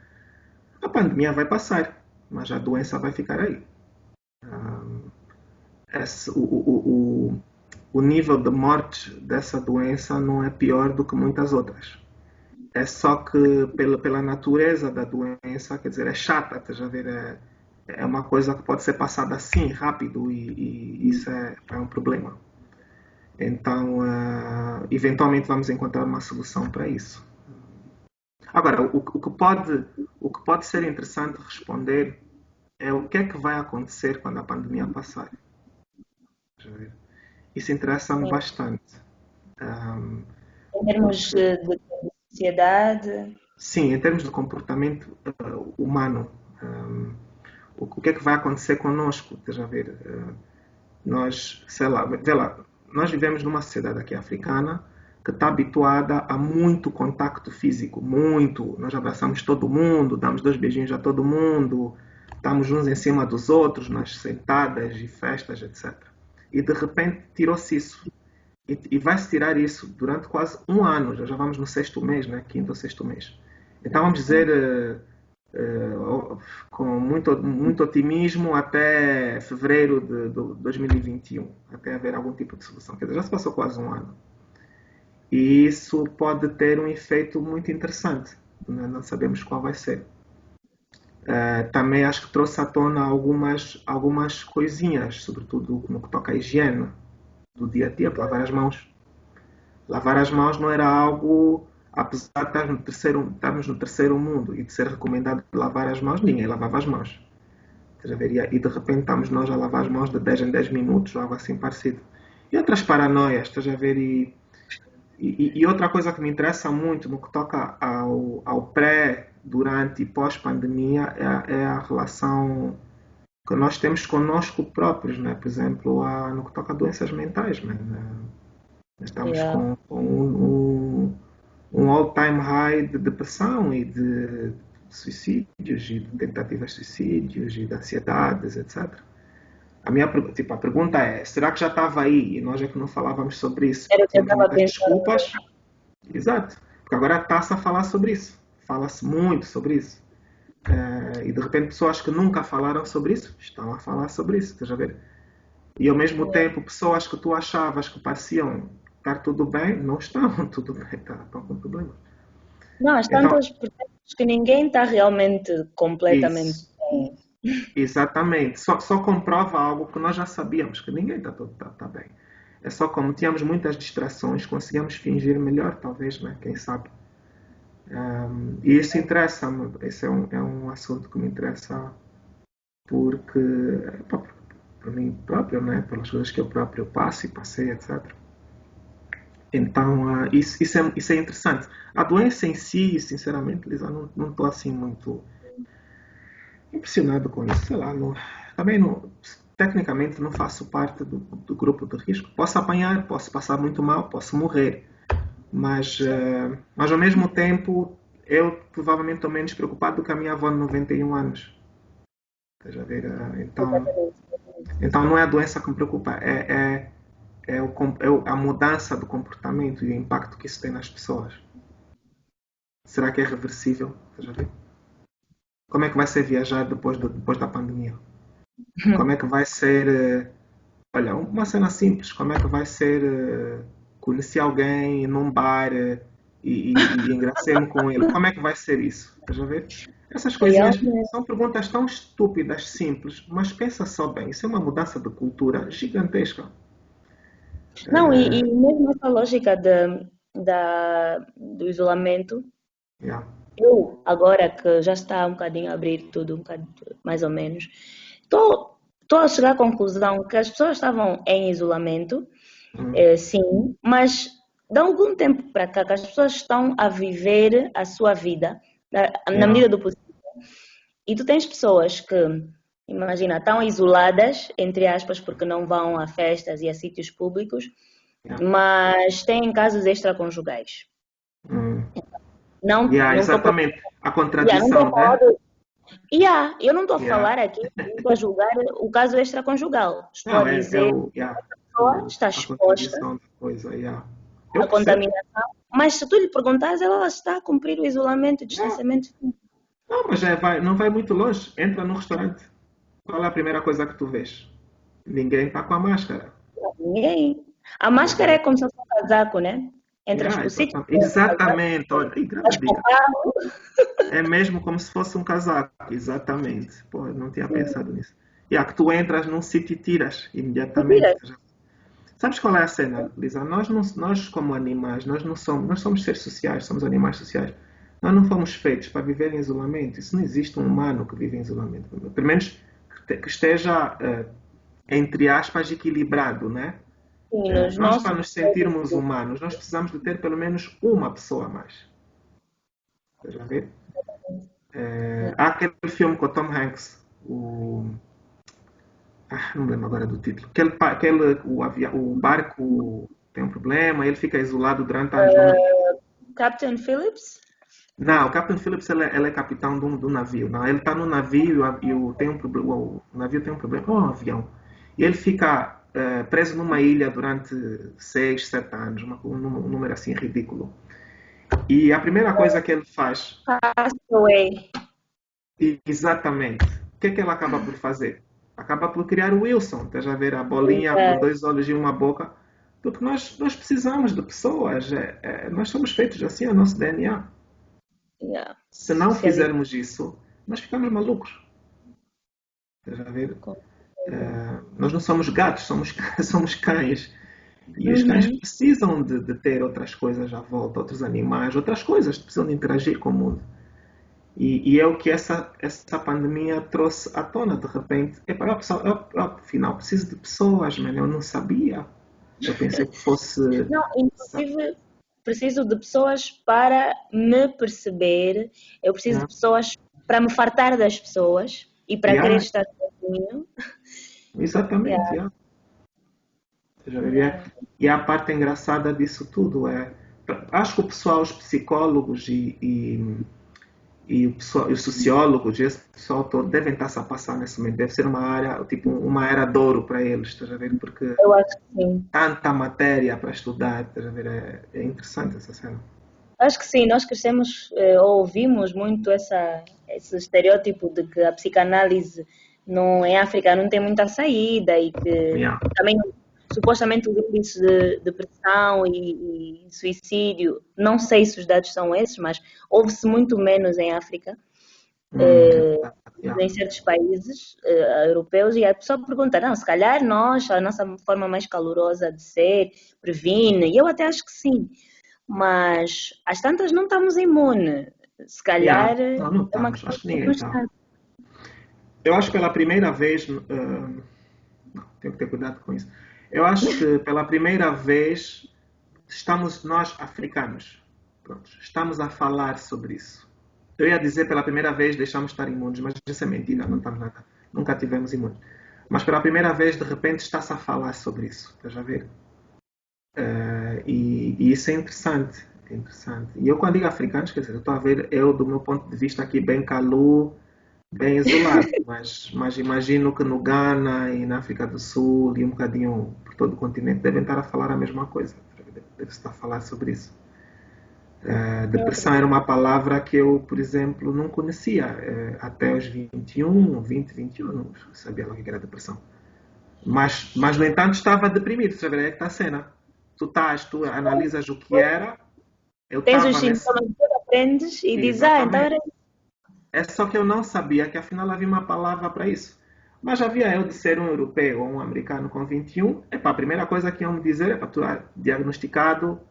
a pandemia vai passar, mas a doença vai ficar aí. Esse, o nível de morte dessa doença não é pior do que muitas outras. É só que pela natureza da doença, quer dizer, é chata, estás a ver? É uma coisa que pode ser passada assim, rápido, e isso é um problema. Então, eventualmente vamos encontrar uma solução para isso. Agora, o que pode ser interessante responder é o que é que vai acontecer quando a pandemia passar. Isso interessa-me Sim. bastante. Um, Em termos porque, de sociedade, sim, em termos de comportamento humano, o que é que vai acontecer connosco? Estás a ver? Nós, sei lá, vê lá, nós vivemos numa sociedade aqui africana que está habituada a muito contacto físico, muito. Nós abraçamos todo mundo, damos dois beijinhos a todo mundo, estamos uns em cima dos outros nas sentadas e festas, etc. E de repente tirou-se isso. E vai-se tirar isso durante quase um ano, já vamos no sexto mês, né? Quinto ou sexto mês. Então vamos dizer com muito otimismo até fevereiro de 2021, até haver algum tipo de solução. Quer dizer, já se passou quase um ano. E isso pode ter um efeito muito interessante. Né? Não sabemos qual vai ser. Também acho que trouxe à tona algumas coisinhas, sobretudo no que toca à higiene do dia a dia, para lavar as mãos. Lavar as mãos não era algo, apesar de estarmos no terceiro mundo e de ser recomendado lavar as mãos, ninguém lavava as mãos. E de repente estamos nós a lavar as mãos de 10 em 10 minutos, algo assim parecido. E outras paranoias, estás a ver? E outra coisa que me interessa muito no que toca ao pré, durante e pós-pandemia é a relação que nós temos conosco próprios, né? Por exemplo, no que toca a doenças mentais. Né? Estamos Yeah. com um all-time high de depressão e de suicídios e de tentativas de suicídios e de ansiedades, etc. A pergunta é, será que já estava aí e nós é que não falávamos sobre isso? Era Porque o que eu tínhamos estava muitas pensando. desculpas. Exato. Porque agora está-se a falar sobre isso. Fala-se muito sobre isso. E de repente pessoas que nunca falaram sobre isso estão a falar sobre isso, estás a ver? E ao mesmo tempo pessoas que tu achavas que pareciam estar tudo bem, não estão tudo bem, estão com problemas. Não, às Então, tantas, percebes que ninguém está realmente completamente isso, bem. exatamente. Só comprova algo que nós já sabíamos, que ninguém está bem. É só como tínhamos muitas distrações, conseguíamos fingir melhor, talvez, né? Quem sabe. E isso interessa-me, esse é um assunto que me interessa porque, por mim próprio, né? Pelas coisas que eu próprio passo e passei, etc. Então, isso é interessante. A doença em si, sinceramente, Lisa, não estou assim muito impressionado com isso. Sei lá, também não, tecnicamente não faço parte do grupo de risco. Posso apanhar, posso passar muito mal, posso morrer. Mas ao mesmo tempo, eu provavelmente estou menos preocupado do que a minha avó de 91 anos. Estás a ver? Então não é a doença que me preocupa, é a mudança do comportamento e o impacto que isso tem nas pessoas. Será que é reversível? Estás a ver? Como é que vai ser viajar depois da pandemia? Como é que vai ser. Olha, uma cena simples. Como é que vai ser conhecer alguém num bar e engracei-me com ele? Como é que vai ser isso? Estás a ver? Essas coisinhas Realmente. são perguntas tão estúpidas, simples, mas pensa só bem. Isso é uma mudança de cultura gigantesca. Não, e mesmo essa lógica do isolamento, Yeah, eu, agora que já está um bocadinho a abrir tudo, um bocadinho, mais ou menos, estou a chegar à conclusão que as pessoas estavam em isolamento, sim, mas de algum tempo para cá que as pessoas estão a viver a sua vida na yeah, medida do possível. E tu tens pessoas que, imagina, estão isoladas, entre aspas, porque não vão a festas e a sítios públicos, yeah. mas têm casos extraconjugais. Hum. Não, Yeah, não estou exatamente. A não estou a contradição, falar né? de, eu não estou a Yeah. falar aqui, não estou a julgar o caso extraconjugal. Estou a Não, é dizer que yeah, a pessoa está a exposta contradição da coisa. Yeah. Eu à percebo. contaminação, mas se tu lhe perguntares, ela está a cumprir o isolamento e o Yeah. distanciamento físico. Não, mas não vai muito longe. Entra no restaurante. Qual é a primeira coisa que tu vês? Ninguém está com a máscara. Ninguém. A Estás a máscara é ver? como se fosse um casaco, né? Entras Yeah, para o sítio, exatamente. Olha, e grande vais para o dica. carro. É mesmo como se fosse um casaco. Exatamente. Pô, eu não tinha Sim, pensado nisso. Yeah, que tu entras num sítio e tiras imediatamente. mentira. Sabes qual é a cena, Lisa? Nós como animais, nós somos seres sociais, somos animais sociais. Nós não fomos feitos para viver em isolamento. Isso não existe um humano que vive em isolamento. Pelo menos que esteja, entre aspas, equilibrado, né? Sim, nos Nós, nossos. para nos sentirmos humanos, nós precisamos de ter pelo menos uma pessoa a mais. Estás a ver? Há aquele filme com o Tom Hanks, não me lembro agora do título. O barco tem um problema, ele fica isolado durante anos numa ilha. Captain Phillips? Não, o Captain Phillips ele é capitão do navio. Não, ele está no navio tem um problema. O navio tem um problema, ou um avião. E ele fica preso numa ilha durante 6, 7 anos, um número assim ridículo. E a primeira coisa que ele faz. Castaway. Exatamente. O que é que ela acaba por fazer? Acaba por criar o Wilson, estás a ver a bolinha com Exato. dois olhos e uma boca, porque nós precisamos de pessoas, nós somos feitos assim, é o nosso DNA. Yeah. Se não Socializar fizermos isso, nós ficamos malucos. Estás a ver? com certeza. Nós não somos gatos, somos, somos cães. E os cães Uhum. precisam de ter outras coisas à volta, outros animais, outras coisas, precisam de interagir com o mundo. E é o que essa pandemia trouxe à tona, de repente. Epá, pessoal, afinal, preciso de pessoas, mano, eu não sabia. Eu pensei que fosse. Não, inclusive preciso de pessoas para me perceber, eu preciso de Yeah, pessoas para me fartar das pessoas e para querer yeah, estar sozinho. exatamente, Yeah, yeah. Já vê? yeah. E a parte engraçada disso tudo é. Acho que o pessoal, os psicólogos e os sociólogos, esse pessoal todo, devem estar-se a passar nesse momento. Deve ser uma área, tipo, uma era de ouro para eles, estás a ver? Porque Eu acho que sim. tanta matéria para estudar, estás a ver? É interessante essa cena. Acho que sim, nós crescemos ou ouvimos muito esse estereótipo de que a psicanálise em África não tem muita saída e que Yeah. também supostamente os índices de depressão e suicídio, não sei se os dados são esses, mas houve-se muito menos em África, É verdade. Yeah. em certos países europeus, e a pessoa pergunta, não, se calhar nós, a nossa forma mais calorosa de ser, previne, e eu até acho que sim, mas às tantas não estamos imunes. Se Yeah. calhar é Não, não uma estamos. questão Acho de que ninguém está. circunstância. Eu acho que pela primeira vez. Não, tenho que ter cuidado com isso. Eu acho que pela primeira vez estamos nós africanos. Pronto, estamos a falar sobre isso. Eu ia dizer pela primeira vez deixamos de estar imunes, mas isso é mentira, não estamos nada. Nunca tivemos imunes. Mas pela primeira vez, de repente, está-se a falar sobre isso. Estás a ver? E isso é interessante. É interessante. E eu, quando digo africanos, quer dizer, eu estou a ver, eu, do meu ponto de vista aqui, bem calu, bem isolado. Mas imagino que no Ghana e na África do Sul e um bocadinho por todo o continente devem estar a falar a mesma coisa. Deve-se estar a falar sobre isso. Eu Depressão era acredito. uma palavra que eu, por exemplo, não conhecia. Até os 21, 20, 21, não sabia o que era depressão. Mas no entanto, estava deprimido. Sabe? É que está a cena. Tu analisas o que era. Eu Tens os estava nesse. sintomas, depois aprendes e dizes, então Exatamente. era É só que eu não sabia que afinal havia uma palavra para isso. Mas havia eu de ser um europeu ou um americano com 21, epá, a primeira coisa que iam me dizer é para tu diagnosticado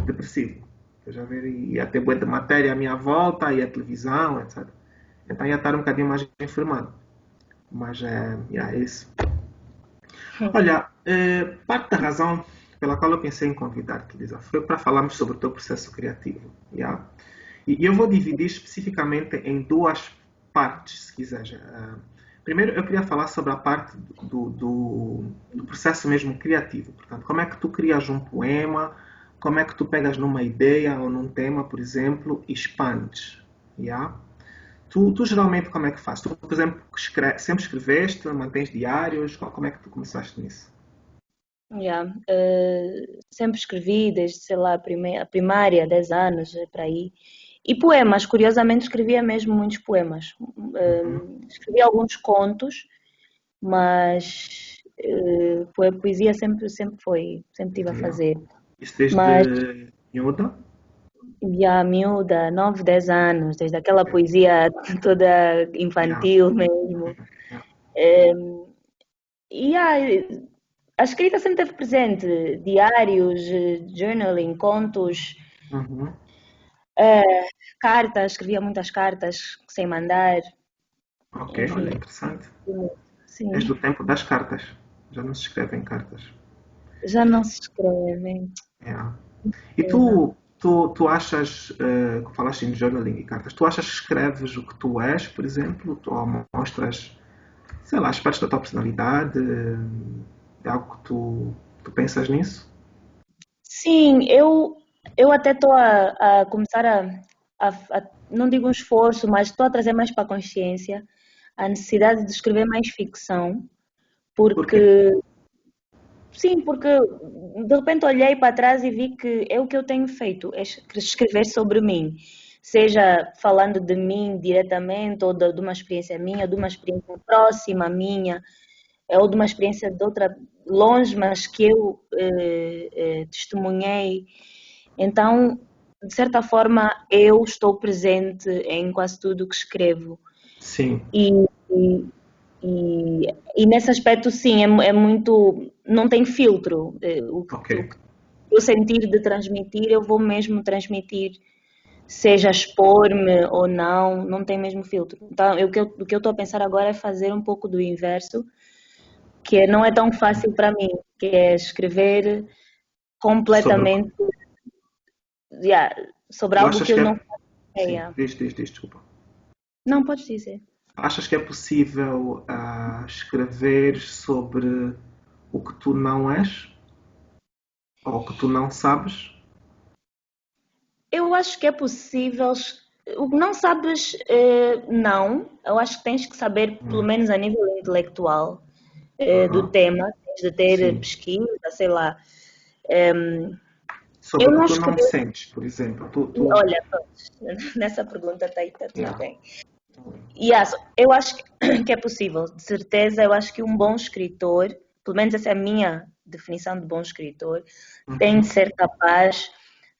depressivo. Eu já vi, ia ter boa de matéria à minha volta, ia televisão, etc. Então ia estar um bocadinho mais informado. Mas é isso. Olha, parte da razão pela qual eu pensei em convidar-te, Lisa, foi para falarmos sobre o teu processo criativo. Yeah? E eu vou dividir especificamente em duas partes, se quiseres. Primeiro, eu queria falar sobre a parte do processo mesmo criativo. Portanto, como é que tu crias um poema, como é que tu pegas numa ideia ou num tema, por exemplo, e expandes. Yeah? Tu geralmente como é que fazes? Tu, por exemplo, sempre escreveste, mantens diários? Como é que tu começaste nisso? yeah. Sempre escrevi desde, sei lá, a primária, 10 anos, para aí. E poemas, curiosamente escrevia mesmo muitos poemas. Uhum. Escrevi alguns contos, mas poesia sempre foi, sempre tive a Yeah. fazer. Isso Mas desde miúda? já miúda, 9, 10 anos, desde aquela Ok. poesia toda Yeah. infantil mesmo. Yeah. E a escrita sempre esteve presente, diários, journaling, contos, Uhum. cartas, escrevia muitas cartas sem mandar, Ok, olha, enfim, interessante. És sim, do tempo das cartas. Já não se escrevem cartas. já não se escrevem. Yeah. E Pena. tu achas, que falaste em journaling e cartas, tu achas que escreves o que tu és, por exemplo, ou mostras, sei lá, aspectos da tua personalidade, de algo que tu pensas nisso? Sim, eu até estou a começar não digo um esforço, mas estou a trazer mais para a consciência a necessidade de escrever mais ficção, Por quê? porque sim, porque de repente olhei para trás e vi que é o que eu tenho feito, é escrever sobre mim. seja falando de mim diretamente, ou de uma experiência minha, ou de uma experiência próxima minha, ou de uma experiência de outra longe, mas que eu testemunhei. Então, de certa forma, eu estou presente em quase tudo o que escrevo. Sim, E, e, e nesse aspecto, sim, é muito. Não tem filtro. ok. O que eu sentir de transmitir, eu vou mesmo transmitir, seja expor-me ou não, não tem mesmo filtro. Então, o que eu estou a pensar agora é fazer um pouco do inverso, que não é tão fácil para mim, que é escrever Sobre. completamente yeah, sobre Tu algo achas que eu que não é. faço Sim, ideia. diz, desculpa. Não podes dizer. Achas que é possível escrever sobre o que tu não és? Ou o que tu não sabes? Eu acho que é possível. O que não sabes, não. Eu acho que tens que saber, pelo Hum, menos a nível intelectual, do aham, tema, tens de ter sim. pesquisa, sei lá. Ehm, Sobre eu o que não tu não escrevo. sentes, por exemplo. Tu. Olha, pronto, nessa pergunta está tudo Yeah. bem. Yes, eu acho que é possível, de certeza. Eu acho que um bom escritor, pelo menos essa é a minha definição de bom escritor, tem de Uhum, ser capaz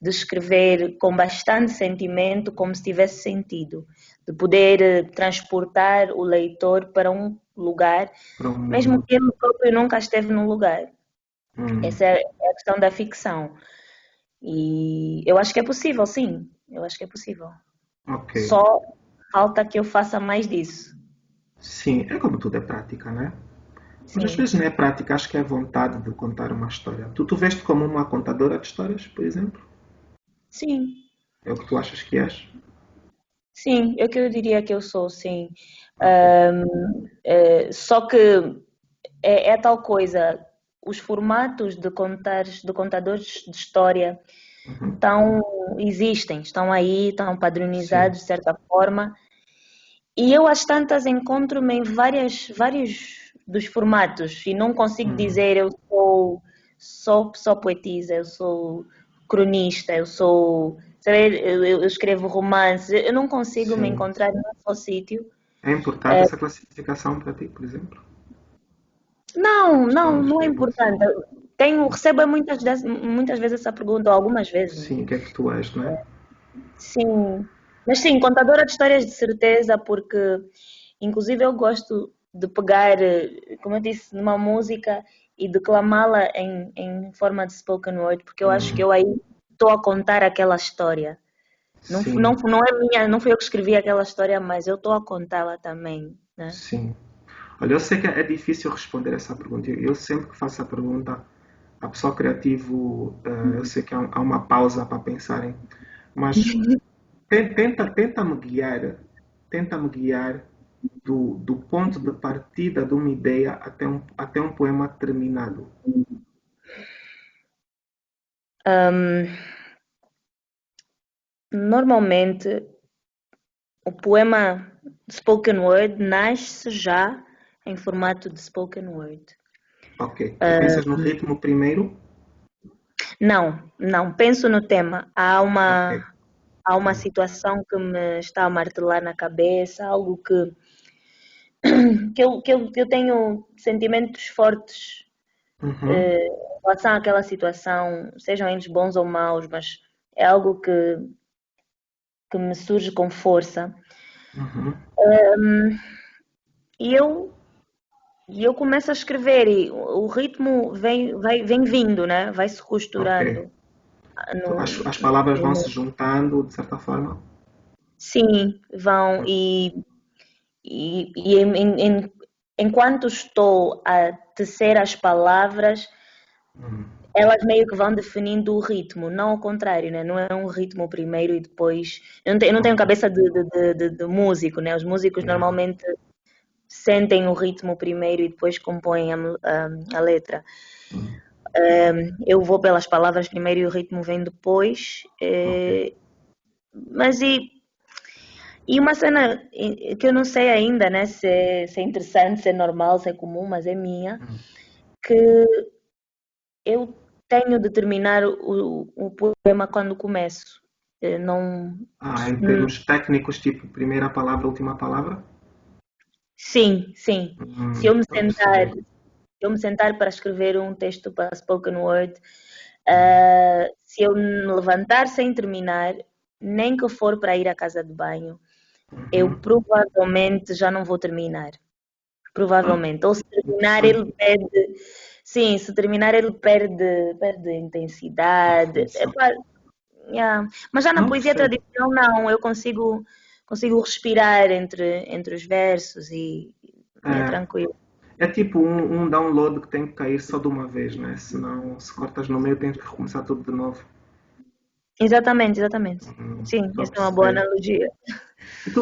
de escrever com bastante sentimento, como se tivesse sentido, de poder transportar o leitor para um lugar, para o mesmo mundo. que ele próprio nunca esteve num lugar. Hum, Essa é a questão da ficção. E eu acho que é possível, sim. Eu acho que é possível. ok. Só falta que eu faça mais disso. Sim, é como tudo é prática, né? Mas às Sim, vezes não é prática, acho que é a vontade de contar uma história. Tu veste como uma contadora de histórias, por exemplo? sim, É o que tu achas que és? sim, é o que eu diria que eu sou, sim. Ok. Só que é tal coisa, os formatos de contadores de história Uhum. estão, existem, estão aí, estão Sim. padronizados de certa forma, e eu às tantas encontro-me em vários dos formatos e não consigo Uhum. dizer eu sou só poetisa, eu sou cronista, eu sou, sabe, eu escrevo romances, eu não consigo me Sim. encontrar num só sítio. É importante essa classificação para ti, por exemplo? Não, Questão não, de não é escrever assim. importante. Recebo muitas vezes essa pergunta, ou algumas vezes, né? Sim, o que é que tu és, não é? Sim, mas sim, contadora de histórias de certeza, porque inclusive eu gosto de pegar, como eu disse, numa música e declamá-la em forma de spoken word, porque eu acho que Uhum. eu aí estou a contar aquela história. Não, Sim, não é minha, não fui eu que escrevi aquela história, mas eu estou a contá-la também, né? sim. Olha, eu sei que é difícil responder essa pergunta. Eu sempre que faço a pergunta, a pessoa criativo, eu sei que há uma pausa para pensarem, mas tenta-me guiar do ponto de partida de uma ideia até um poema terminado. Hum, Normalmente o poema spoken word nasce já em formato de spoken word. Ok, tu pensas no ritmo primeiro? Não, não, penso no tema. Ok. Há uma situação que me está a martelar na cabeça, algo que eu tenho sentimentos fortes Uhum, em relação àquela situação, sejam eles bons ou maus, mas é algo que me surge com força. uhum, E eu, e eu começo a escrever e o ritmo vem vindo, né? Vai se ok. costurando. As palavras vão se juntando de certa forma? Sim, vão e enquanto estou a tecer as palavras, Uhum, elas meio que vão definindo o ritmo, não ao contrário, né? Não é um ritmo primeiro e depois. Eu não tenho ok. cabeça de músico, né? Os músicos Yeah. normalmente sentem o ritmo primeiro e depois compõem a letra. Uhum, Eu vou pelas palavras primeiro e o ritmo vem depois. ok. Mas e uma cena que eu não sei ainda, né? Se é interessante, se é normal, se é comum, mas é minha, Uhum, que eu tenho de terminar o poema quando começo. Não, Em hum, termos técnicos, tipo primeira palavra, última palavra? sim, sim. Se eu me Estou a sentar, perceber. se eu me sentar para escrever um texto para spoken word, Hum, se eu me levantar sem terminar, nem que for para ir à casa de banho, eu uhum. provavelmente já não vou terminar. Ah, Provavelmente. Ou se terminar, interessante. ele perde. Sim, se terminar, ele perde A intensidade. fluência. Yeah. Mas já na Não poesia percebo. tradicional, não. Eu consigo respirar entre os versos e é É, tranquilo. é tipo um download que tem que cair só de uma vez, né? Senão, se cortas no meio, tens que recomeçar tudo de novo. Exatamente, exatamente. Sim, Estou a essa é uma boa perceber. analogia.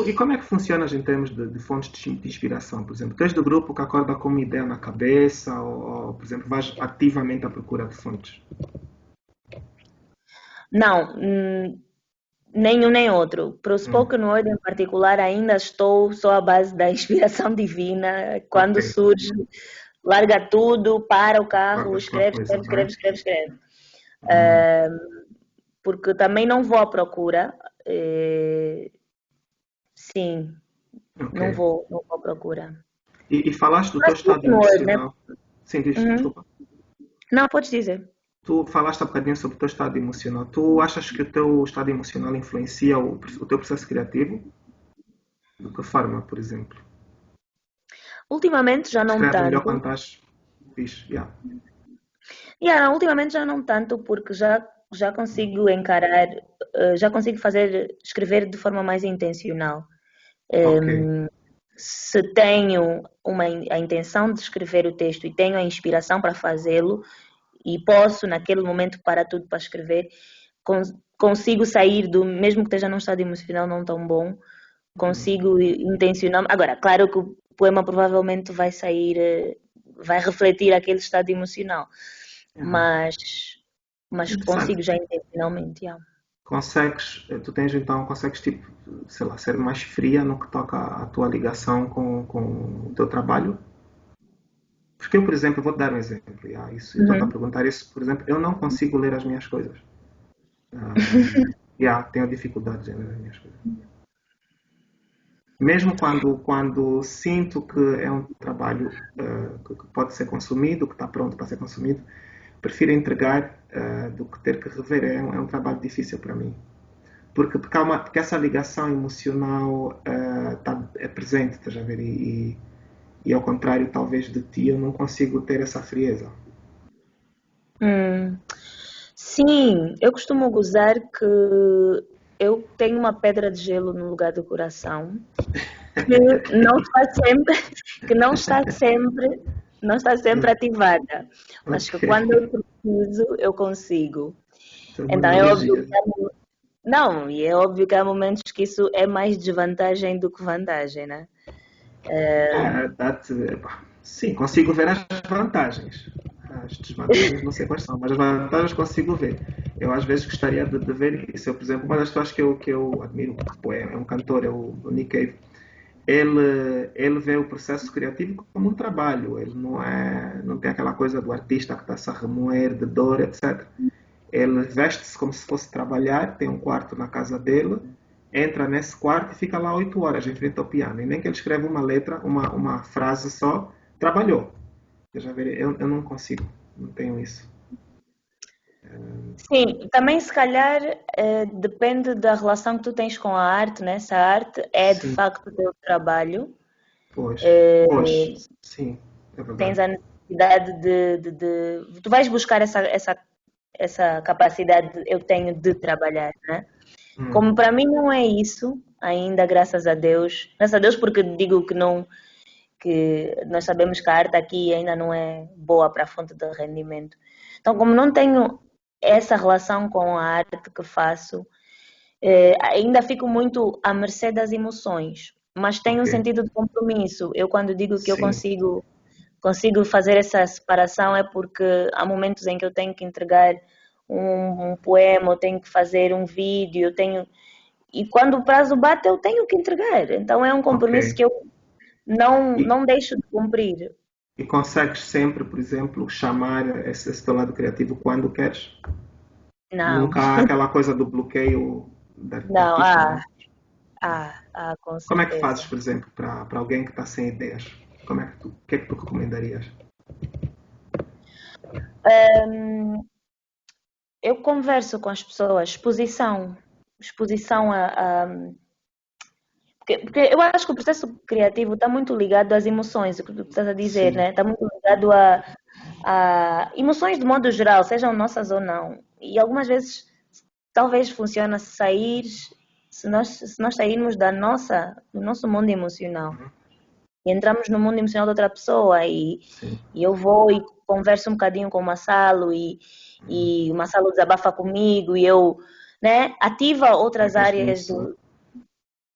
E como é que funcionas em termos de fontes de inspiração? Por exemplo, tu és do grupo que acorda com uma ideia na cabeça ou, por exemplo, vais ativamente à procura de fontes? Não, nenhum nem outro. Para o Hum, spoken word em particular, ainda estou só à base da inspiração divina. ok, Quando surge, larga tudo, para o carro, guardas qualquer escreve, coisa, escreve, não é? escreve, escreve, escreve. Hum, Porque também não vou à procura. Sim, ok. não vou à procura. E falaste do teu Mas estado spoken word, né? emocional. Sim, diz, Uhum. desculpa. Não, podes dizer. Tu falaste há bocadinho sobre o teu estado emocional. Tu achas que o teu estado emocional influencia o teu processo criativo? De que forma, por exemplo? Ultimamente já não Escreves melhor tanto. quando estás fixe? Yeah. Yeah, ultimamente já não tanto, porque já consigo encarar, já consigo escrever de forma mais intencional. Ok. Se tenho a intenção de escrever o texto e tenho a inspiração para fazê-lo, e posso, naquele momento, parar tudo para escrever, consigo sair do, mesmo que esteja num estado emocional não tão bom, consigo intencionar. Agora, claro que o poema provavelmente vai sair, vai refletir aquele estado emocional, Uhum. mas, mas Interessante. consigo já intencionalmente. Yeah. Tu tens então, consegues tipo, sei lá, ser mais fria no que toca à tua ligação com o teu trabalho? Porque eu, por exemplo, vou-te dar um exemplo. Eu estou a Uhum. perguntar isso, por exemplo, eu não consigo ler as minhas coisas. Tenho dificuldades em ler as minhas coisas. Mesmo quando sinto que é um trabalho que pode ser consumido, que está pronto para ser consumido, prefiro entregar do que ter que rever. É um trabalho difícil para mim. Porque essa ligação emocional é presente, estás a ver? E ao contrário, talvez, de ti, eu não consigo ter essa frieza. Hum. Sim, eu costumo gozar que eu tenho uma pedra de gelo no lugar do coração que não está sempre, que não está sempre ativada, mas que Ok. quando eu preciso, eu consigo. Isso é uma Então é óbvio analogia. que não, e é óbvio que há momentos que isso é mais desvantagem do que vantagem, né? Sim, consigo ver as vantagens. As desvantagens não sei quais são, mas as vantagens consigo ver. Eu às vezes gostaria de ver isso. Eu, por exemplo, uma das pessoas que eu admiro, que é um cantor, é o Nick Cave. Ele vê o processo criativo como um trabalho. Ele não tem aquela coisa do artista que está-se a remoer de dor, etc. Ele veste-se como se fosse trabalhar, tem um quarto na casa dele, entra nesse quarto e fica lá 8 horas em frente ao piano. E nem que ele escreva uma letra, uma frase só, trabalhou. Eu não consigo, não tenho isso. Sim, também se calhar depende da relação que tu tens com a arte, né? Se a arte é de Sim, facto o teu trabalho, pois, sim, é tens verdade. a necessidade tu vais buscar essa capacidade eu tenho de trabalhar, né? Hum, Como para mim não é isso, ainda graças a Deus porque digo que não, que nós sabemos que a arte aqui ainda não é boa para a fonte de rendimento. Então, como não tenho essa relação com a arte que faço, ainda fico muito à mercê das emoções, mas tenho ok, um sentido de compromisso. Eu quando digo que eu sim. consigo fazer essa separação é porque há momentos em que eu tenho que entregar um poema, eu tenho que fazer um vídeo, eu tenho e quando o prazo bate eu tenho que entregar. Então é um Ok. compromisso que eu E, não deixo de cumprir. e consegues sempre, por exemplo, chamar esse teu lado criativo quando queres? Não. Nunca há aquela coisa do bloqueio. de Não, artistas, né? com Como é que fazes, certeza. por exemplo, para alguém que está sem ideias? O que é que tu recomendarias? Hum, eu converso com as pessoas, exposição porque eu acho que o processo criativo está muito ligado às emoções, o que tu estás a dizer, Sim. né? Está muito ligado a emoções de modo geral, sejam nossas ou não. E algumas vezes talvez funcione sair, se nós sairmos do nosso mundo emocional Uhum. e entramos no mundo emocional de outra pessoa Sim. e eu vou e converso um bocadinho com o Massalo e o Massalo desabafa comigo e eu, né, ativa outras Pegas áreas nisso. do.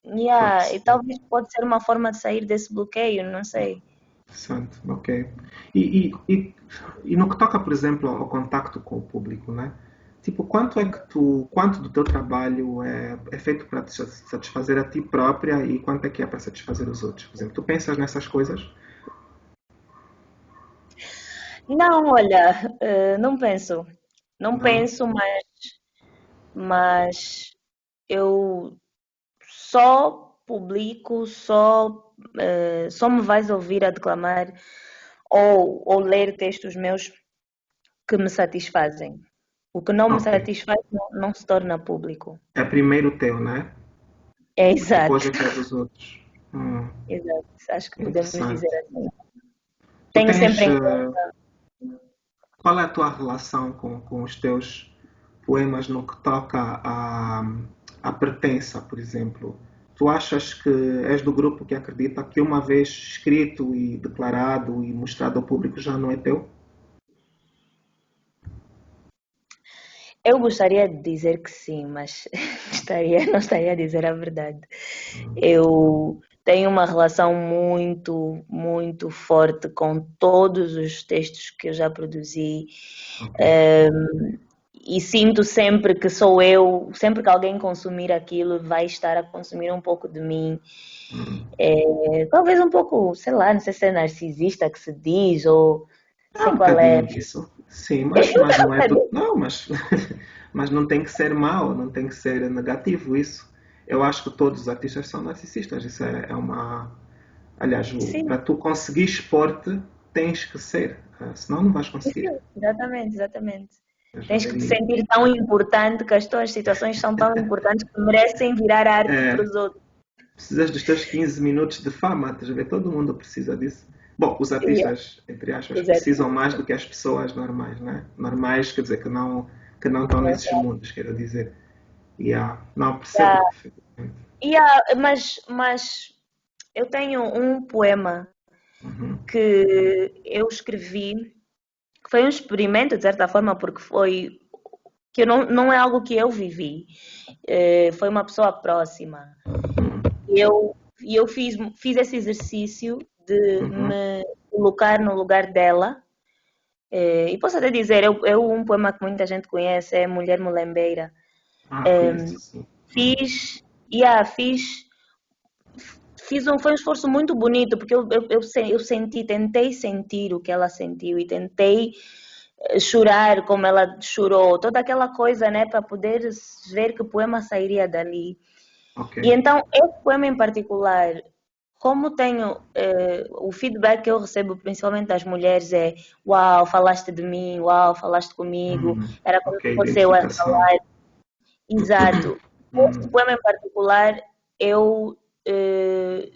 Estou a Yeah, e perceber. talvez pode ser uma forma de sair desse bloqueio, não sei. Interessante, ok. E no que toca, por exemplo, ao contacto com o público, né? Tipo, quanto do teu trabalho é feito para te satisfazer a ti própria e quanto é que é para satisfazer os outros? Por exemplo, tu pensas nessas coisas? Não, olha, não penso. Não Não? penso, mas eu só publico, só me vais ouvir a declamar ou ler textos meus que me satisfazem. O que não me Ok. satisfaz não se torna público. É primeiro o teu, né? É Depois exato, é que é dos outros. exato. Acho que podemos dizer Interessante. assim. Tu Tenho tens. sempre em conta. Qual é a tua relação com os teus poemas no que toca à pertença, por exemplo? Tu achas que és do grupo que acredita que uma vez escrito e declarado e mostrado ao público já não é teu? Eu gostaria de dizer que sim, mas não estaria a dizer a verdade. Eu tenho uma relação muito, muito forte com todos os textos que eu já produzi. Ok. E sinto sempre que sou eu, sempre que alguém consumir aquilo, vai estar a consumir um pouco de mim. Talvez um pouco, sei lá, não sei se é narcisista que se diz, ou Há sei um qual bocadinho é. disso. Sim, mas não é tudo. Não, mas, mas não tem que ser mau, não tem que ser negativo isso. Eu acho que todos os artistas são narcisistas. Isso é uma. Aliás, Sim, para tu conseguir expor-te, tens que ser. Senão não vais conseguir. sim, exatamente, exatamente. Eu já Tens que te vi. sentir tão importante que as tuas situações são tão importantes que merecem virar arte para É, os outros. precisas dos teus 15 minutos de fama, estás a ver? Todo mundo precisa disso. Bom, os Yeah, artistas, entre aspas, precisam exatamente. mais do que as pessoas normais, né? Normais, quer dizer, que não estão nesses mundos, quero dizer. Não, percebo Yeah. perfeitamente. Mas eu tenho um poema Uhum. que eu escrevi, que foi um experimento, de certa forma, porque foi que eu não é algo que eu vivi. Foi uma pessoa próxima. E eu fiz esse exercício de Uhum. me colocar no lugar dela. E posso até dizer, um poema que muita gente conhece é Mulher Mulembeira. Conheço, sim. Fiz, foi um esforço muito bonito, porque eu tentei sentir o que ela sentiu e tentei chorar como ela chorou, toda aquela coisa, né, para poder ver que o poema sairia dali. Ok. E então, esse poema em particular, como tenho o feedback que eu recebo principalmente das mulheres é: uau, falaste de mim, uau, falaste comigo, era como Ok, se fosse eu a identificação. falar. Exato. Este Hum. poema em particular, eu eh,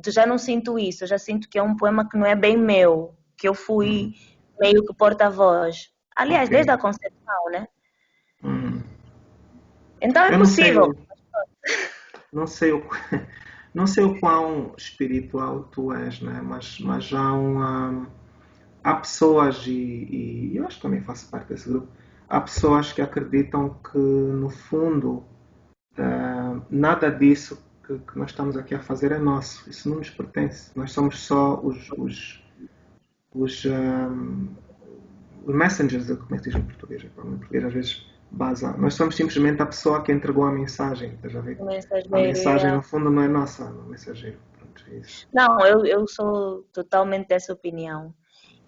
já não sinto isso, eu já sinto que é um poema que não é bem meu, que eu fui meio que porta-voz. Aliás, Ok. desde a concepção, né? Hum. Então é Eu não sei possível. não sei o, não sei o quão espiritual tu és, né? Mas há pessoas, e eu acho que também faço parte desse grupo, há pessoas que acreditam que, no fundo, nada disso que nós estamos aqui a fazer é nosso. Isso não nos pertence. Nós somos só os, os messengers, como é que diz em português? Em português às vezes baza. Nós somos simplesmente a pessoa que entregou a mensagem, estás a ver? A Mensageiro, mensagem, yeah. no fundo, não é nossa, não é mensageiro. Pronto, é isso. Não, eu sou totalmente dessa opinião.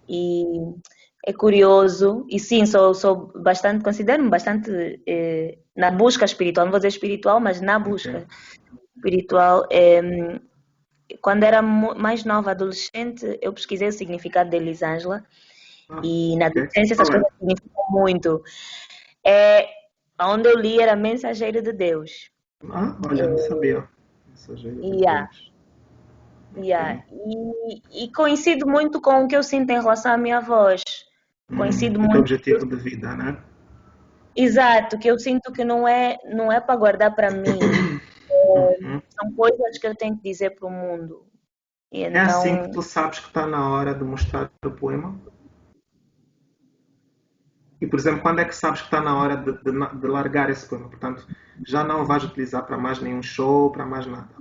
E é curioso e sim, sou bastante, considero-me bastante na busca espiritual, não vou dizer espiritual, mas na Ok. busca espiritual. Quando era mais nova, adolescente, eu pesquisei o significado de Elisângela Ah, e na ok. adolescência essas Qual é? coisas significam muito. É, onde eu li era Mensageiro de Deus. Ah, olha, não sabia. Mensageiro de Yeah, Deus. yeah. Ok. E coincide muito com o que eu sinto em relação à minha voz. Coincide O teu muito. objetivo de vida, né? Exato, que eu sinto que não é para guardar para mim. Uhum. São coisas que eu tenho que dizer para o mundo. E É assim que então, tu sabes que está na hora de mostrar o poema? E, por exemplo, quando é que sabes que está na hora de largar esse poema? Portanto, já não o vais utilizar para mais nenhum show, para mais nada.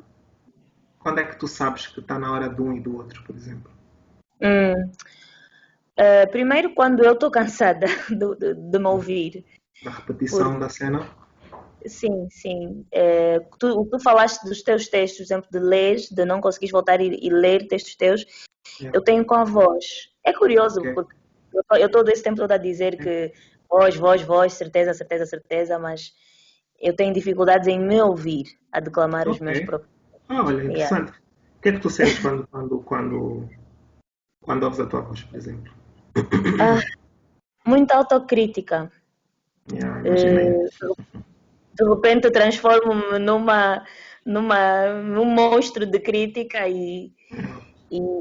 Quando é que tu sabes que está na hora de um e do outro, por exemplo? hum, primeiro quando eu estou cansada de me ouvir. Da Porque, repetição da cena? sim, sim. O que tu falaste dos teus textos, por exemplo, de ler, de não conseguires voltar e ler textos teus, Yeah. eu tenho com a voz. É curioso, Ok. porque eu estou desse tempo todo a dizer que voz, voz, voz, certeza, certeza, certeza, mas eu tenho dificuldades em me ouvir a declamar os Ok. meus próprios. Ah, olha, Yeah. interessante. O que é que tu sentes quando ouves a tua voz, por exemplo? Ah, muita autocrítica. Yeah, imaginei. Eh, de repente transformo-me num monstro de crítica e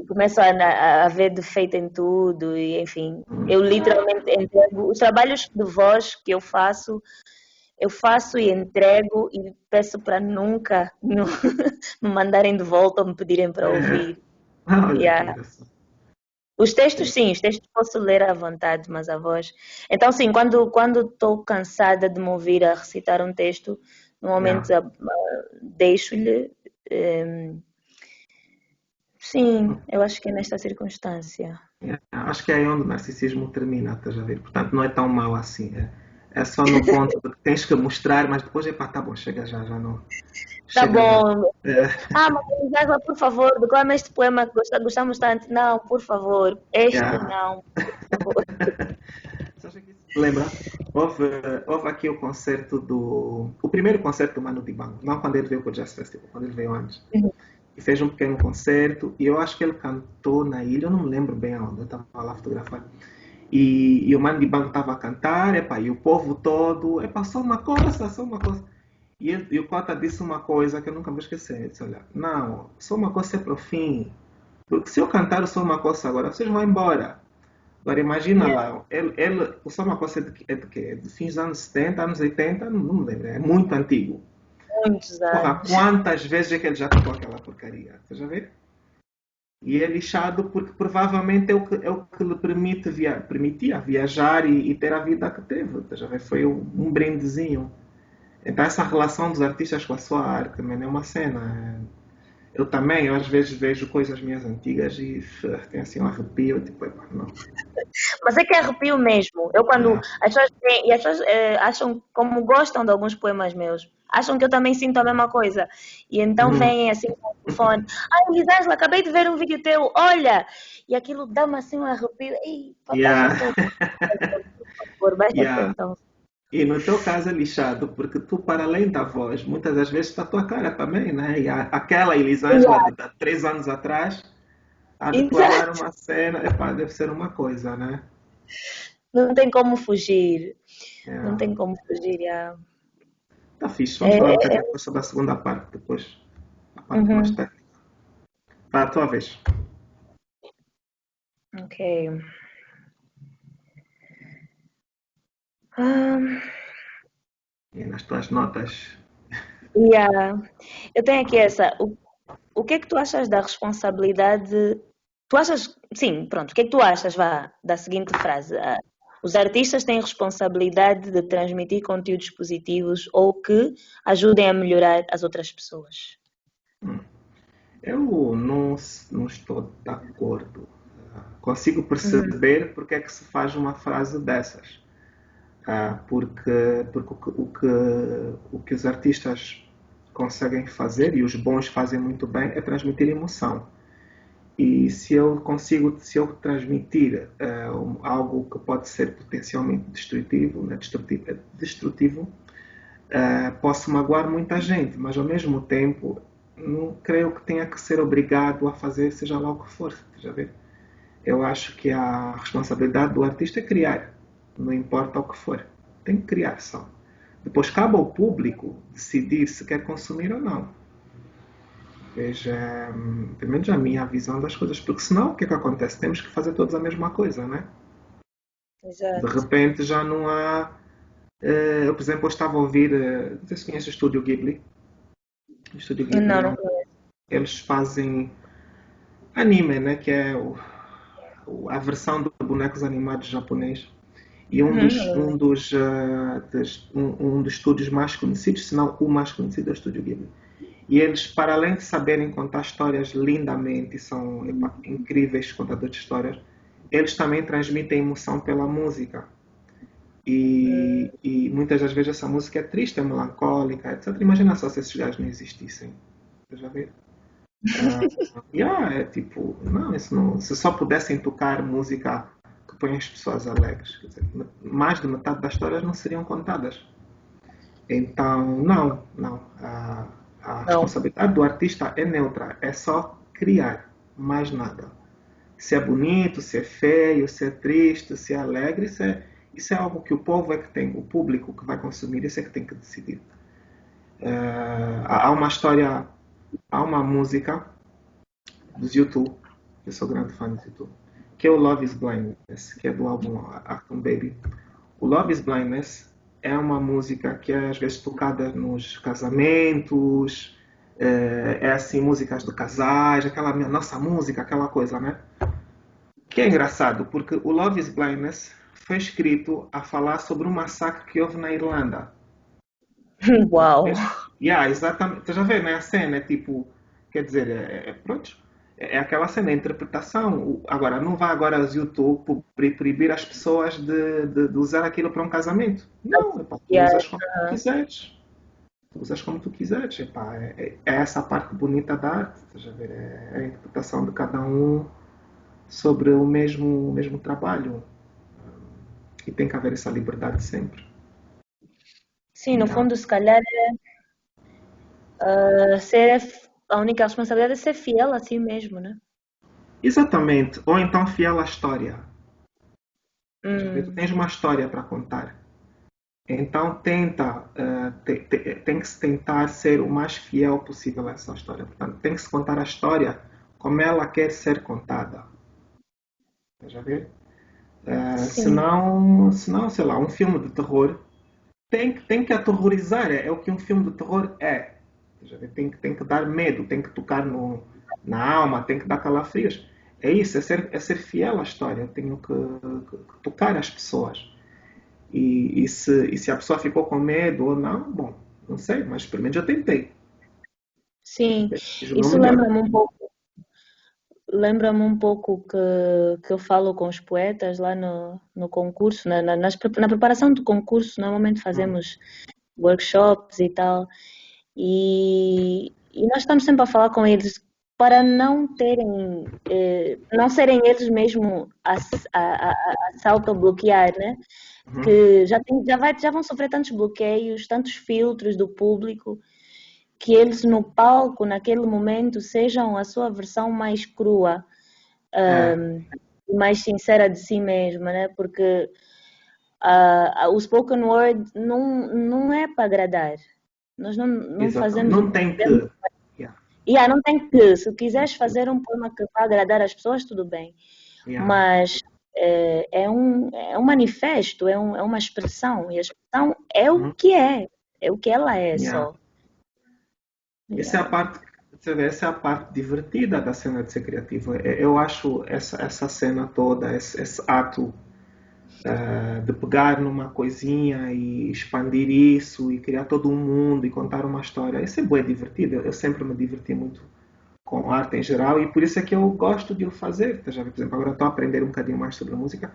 começo a ver defeito em tudo e enfim, eu literalmente entrego os trabalhos de voz que eu faço e entrego e peço para nunca me mandarem de volta ou me pedirem para É. ouvir. Ah, olha que Yeah. engraçado. Os textos, sim, os textos posso ler à vontade, mas a voz. Então, sim, quando estou cansada de me ouvir a recitar um texto, Yeah. normalmente deixo-lhe. eh, sim, eu acho que é nesta circunstância. Yeah. Acho que é aí onde o narcisismo termina, estás a ver? Portanto, não é tão mau assim. É só no ponto de que tens que mostrar, mas depois, epá, tá bom, chega já, já não. Tá Chega já. bom. É. Mas Isabela, por favor, declama este poema que gostamos tanto. Não, por favor. Este Yeah. não, por favor. Sabe que isso me lembra? Houve, houve aqui o concerto do. O primeiro concerto do Manu Dibango, não quando ele veio para o Jazz Festival, quando ele veio antes. E fez um pequeno concerto e eu acho que ele cantou na ilha, eu não me lembro bem aonde, eu estava lá a fotografar. E o Manu Dibango estava a cantar, epá, e o povo todo, epá, só uma coisa, só uma coisa. E o Cota disse uma coisa que eu nunca vou esquecer. Ele disse, olha, não, só uma coisa é para o fim. Porque se eu cantar o Só uma coisa agora, vocês vão embora. Agora imagina Yeah, lá, o Só uma coisa é de quê? É de fins dos anos 70, anos 80, não me lembro, é muito antigo. muitos Porra, anos. quantas vezes é que ele já tocou aquela porcaria? Estás a ver? E é lixado porque provavelmente é o que lhe permitia viajar e ter a vida que teve. Estás a ver? Foi um brindezinho. Então essa relação dos artistas com a sua arte também é uma cena. Eu também, eu às vezes vejo coisas minhas antigas e tenho assim um arrepio, tipo, epá, não. Mas é que arrepio mesmo. Eu quando Yeah. as pessoas veem, e as pessoas acham, como gostam de alguns poemas meus, acham que eu também sinto a mesma coisa. E então Uhum. vêm assim com o telefone, ai Elisângela, acabei de ver um vídeo teu, olha! E aquilo dá-me assim um arrepio. Ei, papai do Yeah. céu, por favor, presta Yeah. atenção. E no teu caso é lixado, porque tu, para além da voz, muitas das vezes está a tua cara também, né? E aquela Elisângela Yeah, de 3 anos atrás, a declamar exato. uma cena, epá, deve ser uma coisa, né? Não tem como fugir. Não Yeah. tem como fugir. Yeah. Tá fixe. Vamos falar um É, bocadinho depois sobre a segunda parte, depois. A parte mais uhum, técnica. Tá, a tua vez. ok. Ah, E nas tuas notas. yeah. Eu tenho aqui essa. O que é que tu achas da responsabilidade? Tu achas, sim, pronto, o que é que tu achas, vá, da seguinte frase? Os artistas têm responsabilidade de transmitir conteúdos positivos ou que ajudem a melhorar as outras pessoas. Eu não estou de acordo. Consigo Uhum, perceber porque é que se faz uma frase dessas. Porque o que os artistas conseguem fazer, e os bons fazem muito bem, é transmitir emoção. E se eu transmitir algo que pode ser potencialmente destrutivo, né, destrutivo, posso magoar muita gente, mas ao mesmo tempo não creio que tenha que ser obrigado a fazer seja lá o que for. Já ver? Eu acho que a responsabilidade do artista é criar, não importa o que for. Tem que criar só. Depois cabe ao público decidir se quer consumir ou não. Veja, pelo menos a minha visão das coisas, porque senão o que é que acontece? Temos que fazer todos a mesma coisa, né? De Exato. repente já não há. Eu, por exemplo, eu estava a ouvir, não sei se conhece o Estúdio Ghibli. O Estúdio Ghibli Não, é não um, conheço. eles fazem anime, né? Que é a versão de bonecos animados japonês. E Uhum. um dos estúdios mais conhecidos, se não o mais conhecido, é o Estúdio Ghibli. E eles, para além de saberem contar histórias lindamente, são incríveis contadores de histórias, eles também transmitem emoção pela música. E muitas das vezes essa música é triste, é melancólica, etc. Imagina só se esses gajos não existissem. Você já vê? É tipo, não, isso não, se só pudessem tocar música que põe as pessoas alegres, quer dizer, mais de metade das histórias não seriam contadas. Então, não. A Não. responsabilidade do artista é neutra, é só criar, mais nada. Se é bonito, se é feio, se é triste, se é alegre, isso é algo que o povo é que tem, o público que vai consumir, isso é que tem que decidir. Há uma história, há uma música dos YouTube, eu sou grande fã dos YouTube, que é o Love is Blindness, que é do álbum Acton Baby. O Love is Blindness é uma música que é às vezes tocada nos casamentos, é assim, músicas de casais, aquela nossa música, aquela coisa, né? Que é engraçado, porque o Love is Blindness foi escrito a falar sobre um massacre que houve na Irlanda. Uau. Exatamente. Você já vê, né? A cena é tipo, quer dizer, pronto, é aquela cena, a interpretação. Agora, não vá agora aos YouTube proibir as pessoas de usar aquilo para um casamento. Não, epá, tu Yeah. usas como tu quiseres. Tu usas como tu quiseres. Epá, é essa a parte bonita da arte. Estás a ver? É a interpretação de cada um sobre o mesmo trabalho. E tem que haver essa liberdade sempre. Sim, no Yeah. fundo, se calhar, a única responsabilidade é ser fiel a si mesmo, né? Exatamente. Ou então fiel à história. Já vê? Tu Hum, tens uma história para contar. Então tenta, tem que se tentar ser o mais fiel possível a essa história. Portanto, tem que se contar a história como ela quer ser contada. Já vê? sim, Senão, sei lá, um filme de terror tem que aterrorizar. É o que um filme de terror é. Já vê? Tem que dar medo, tem que tocar na alma, tem que dar calafrios. É isso, é ser fiel à história. Eu tenho que tocar as pessoas. E se a pessoa ficou com medo ou não, bom, não sei, mas pelo menos eu tentei. sim. Fiz o meu Isso melhor. lembra-me um pouco que eu falo com os poetas lá no concurso, na preparação do concurso, normalmente Hum, fazemos workshops e tal, e nós estamos sempre a falar com eles para não terem, não serem eles mesmo a se auto-bloquear, né? uhum. Que já vão sofrer tantos bloqueios, tantos filtros do público, que eles no palco, naquele momento, sejam a sua versão mais crua, É, e mais sincera de si mesma, né? Porque o spoken word não é para agradar. Nós não exatamente. fazemos o Não que tem fazemos. que. Yeah, Não tem que. Se quiseres fazer um poema que vai agradar as pessoas, tudo bem. yeah. Mas é um manifesto, é uma expressão. E a expressão é o Uhum, que é. É o que ela é yeah. só. Essa é a Yeah. parte, essa é a parte divertida da cena de ser criativo. Eu acho essa cena toda, esse ato de pegar numa coisinha e expandir isso e criar todo um mundo e contar uma história. Isso é bem divertido. Eu sempre me diverti muito com arte em geral e por isso é que eu gosto de o fazer. Tá, já, por exemplo, agora estou a aprender um bocadinho mais sobre música.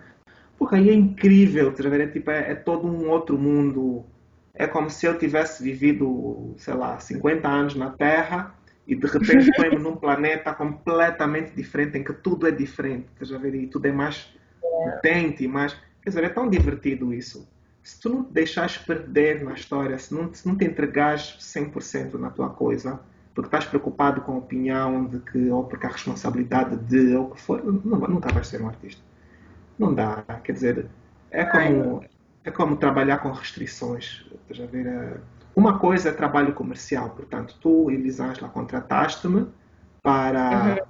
Porra, aí é incrível, tá, já, é, tipo, é todo um outro mundo. É como se eu tivesse vivido, sei lá, 50 anos na Terra e de repente põe-me num planeta completamente diferente, em que tudo é diferente, estás a ver? E tudo é mais potente e mais. Quer dizer, é tão divertido isso. Se tu não te deixares perder na história, se não te entregares 100% na tua coisa, porque estás preocupado com a opinião de que, ou porque a responsabilidade de, ou o que for, nunca vais ser um artista. Não dá, quer dizer, é como, é como trabalhar com restrições. Estás a ver? Uma coisa é trabalho comercial, portanto, tu, Elisângela, contrataste-me Uhum. para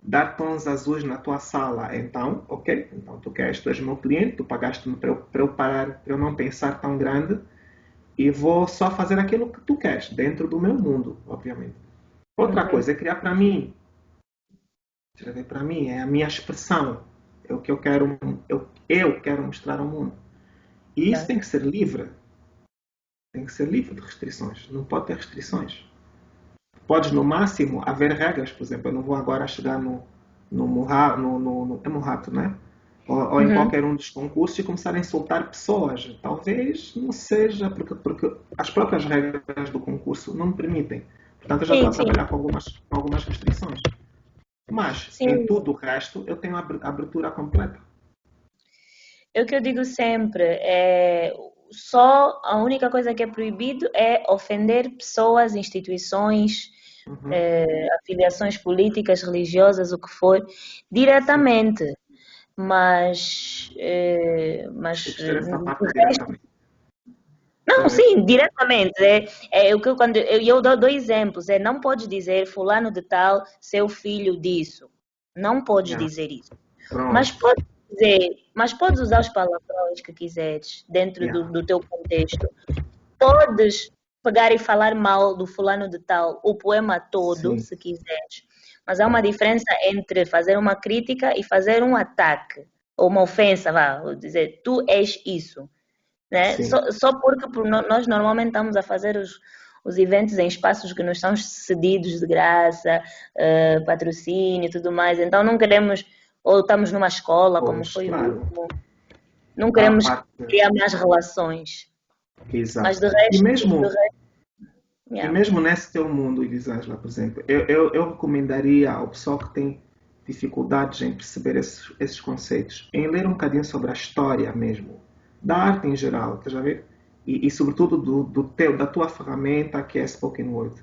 dar tons azuis na tua sala. Então, ok, então tu és meu cliente, tu pagaste-me para eu parar, para eu não pensar tão grande e vou só fazer aquilo que tu queres, dentro do meu mundo, obviamente. Outra Uhum. coisa é criar para mim. Para mim é a minha expressão, é o que eu quero mostrar ao mundo. E isso Yeah. tem que ser livre de restrições, não pode ter restrições. Podes, no máximo, haver regras, por exemplo, eu não vou agora chegar é Murrato, né? Ou em Uhum. qualquer um dos concursos e começar a insultar pessoas. Talvez não seja, porque as próprias regras do concurso não me permitem. Portanto, eu já estou Sim, a sim, trabalhar com algumas restrições. Mas, em sim. tudo o resto, eu tenho a abertura completa. É o que eu digo sempre, é só a única coisa que é proibido é ofender pessoas, instituições, Uhum. afiliações políticas, religiosas, o que for, Sim. diretamente. Eu Mas gostei dessa de parte resto, diretamente. não, Já vê? sim, diretamente. É o que eu dou dois exemplos. Não podes dizer fulano de tal, seu filho disso. Não podes Yeah. dizer isso. Mas Pronto. podes dizer, mas podes usar os palavrões que quiseres dentro Yeah. do teu contexto. Podes pegar e falar mal do fulano de tal, o poema todo, Sim. se quiseres. Mas há uma diferença entre fazer uma crítica e fazer um ataque, ou uma ofensa, vá, vou dizer, tu és isso, né? Sim. Só porque nós normalmente estamos a fazer os eventos em espaços que nos são cedidos de graça, patrocínio e tudo mais, então não queremos, ou estamos numa escola, como Pois, foi o claro. último, não Há a queremos parte. criar mais relações. Mas Exato. de resto, E yeah. mesmo nesse teu mundo, Elisângela, por exemplo, eu recomendaria ao pessoal que tem dificuldades em perceber esses conceitos, em ler um bocadinho sobre a história mesmo, da arte em geral, estás a ver? E sobretudo da tua ferramenta que é spoken word.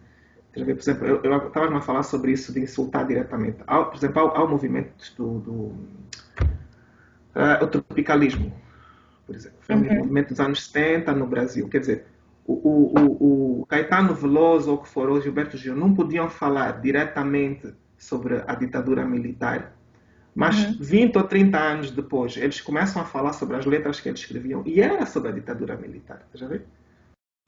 Estás a ver? Por exemplo, eu estava a falar sobre isso de insultar diretamente. Por exemplo, há o movimento o tropicalismo, por exemplo. Foi um Uhum, movimento dos anos 70 no Brasil. Quer dizer, o Caetano Veloso, ou o que for, o Gilberto Gil, não podiam falar diretamente sobre a ditadura militar, mas uhum. 20 ou 30 anos depois, eles começam a falar sobre as letras que eles escreviam, e era sobre a ditadura militar, já vê?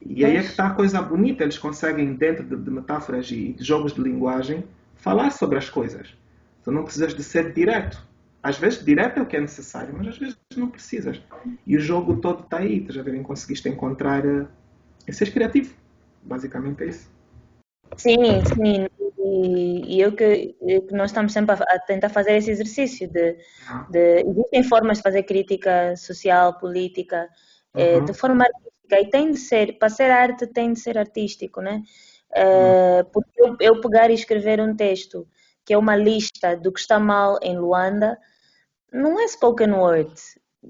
E aí é que Pois, está a coisa bonita, eles conseguem, dentro de metáforas e de jogos de linguagem, falar sobre as coisas. Tu não precisas de ser direto. Às vezes, direto é o que é necessário, mas às vezes não precisas. E o jogo todo está aí, tu já verem, conseguiste encontrar e ser criativo. Basicamente é isso. sim, sim. E que nós estamos sempre a tentar fazer esse exercício Ah, existem formas de fazer crítica social, política, de uhum, forma artística, e tem de ser, para ser arte, tem de ser artístico, né? uhum, Porque eu pegar e escrever um texto que é uma lista do que está mal em Luanda, não é spoken word.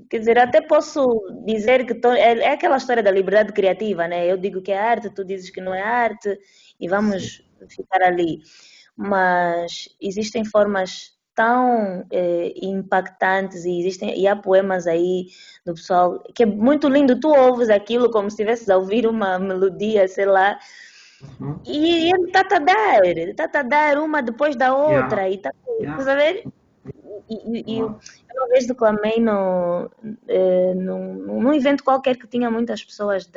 Quer dizer, até posso dizer que é aquela história da liberdade criativa, né? Eu digo que é arte, tu dizes que não é arte, e sim. vamos ficar ali. Mas existem formas tão impactantes e há poemas aí do pessoal que é muito lindo. Tu ouves aquilo como se estivesses a ouvir uma melodia, sei lá, Uhum. e ele está a dar uma depois da Yeah, outra, e está yeah. a ver? Eu Uau. uma vez declamei num evento qualquer que tinha muitas pessoas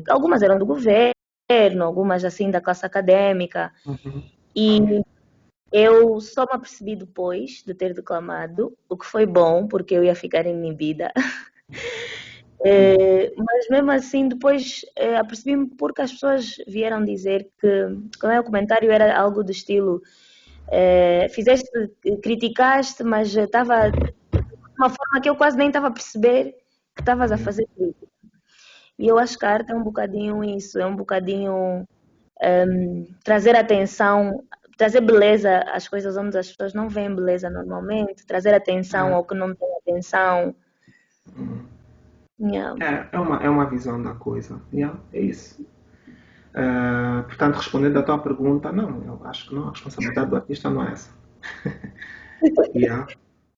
algumas eram do governo, algumas assim da classe acadêmica, Uhum. e eu só me apercebi depois de ter declamado, o que foi bom, porque eu ia ficar inibida. Mas mesmo assim, depois apercebi-me porque as pessoas vieram dizer que, como é o comentário, era algo do estilo: fizeste, criticaste, mas estava de uma forma que eu quase nem estava a perceber que estavas a Yeah. fazer crítica. E eu acho que a arte é um bocadinho isso, é um bocadinho. trazer atenção, trazer beleza às coisas onde as pessoas não veem beleza normalmente, trazer atenção É, ao que não tem atenção. Yeah. é uma visão da coisa. Yeah, é isso. Portanto, respondendo à tua pergunta, não, eu acho que não, a responsabilidade do artista não é essa. Yeah.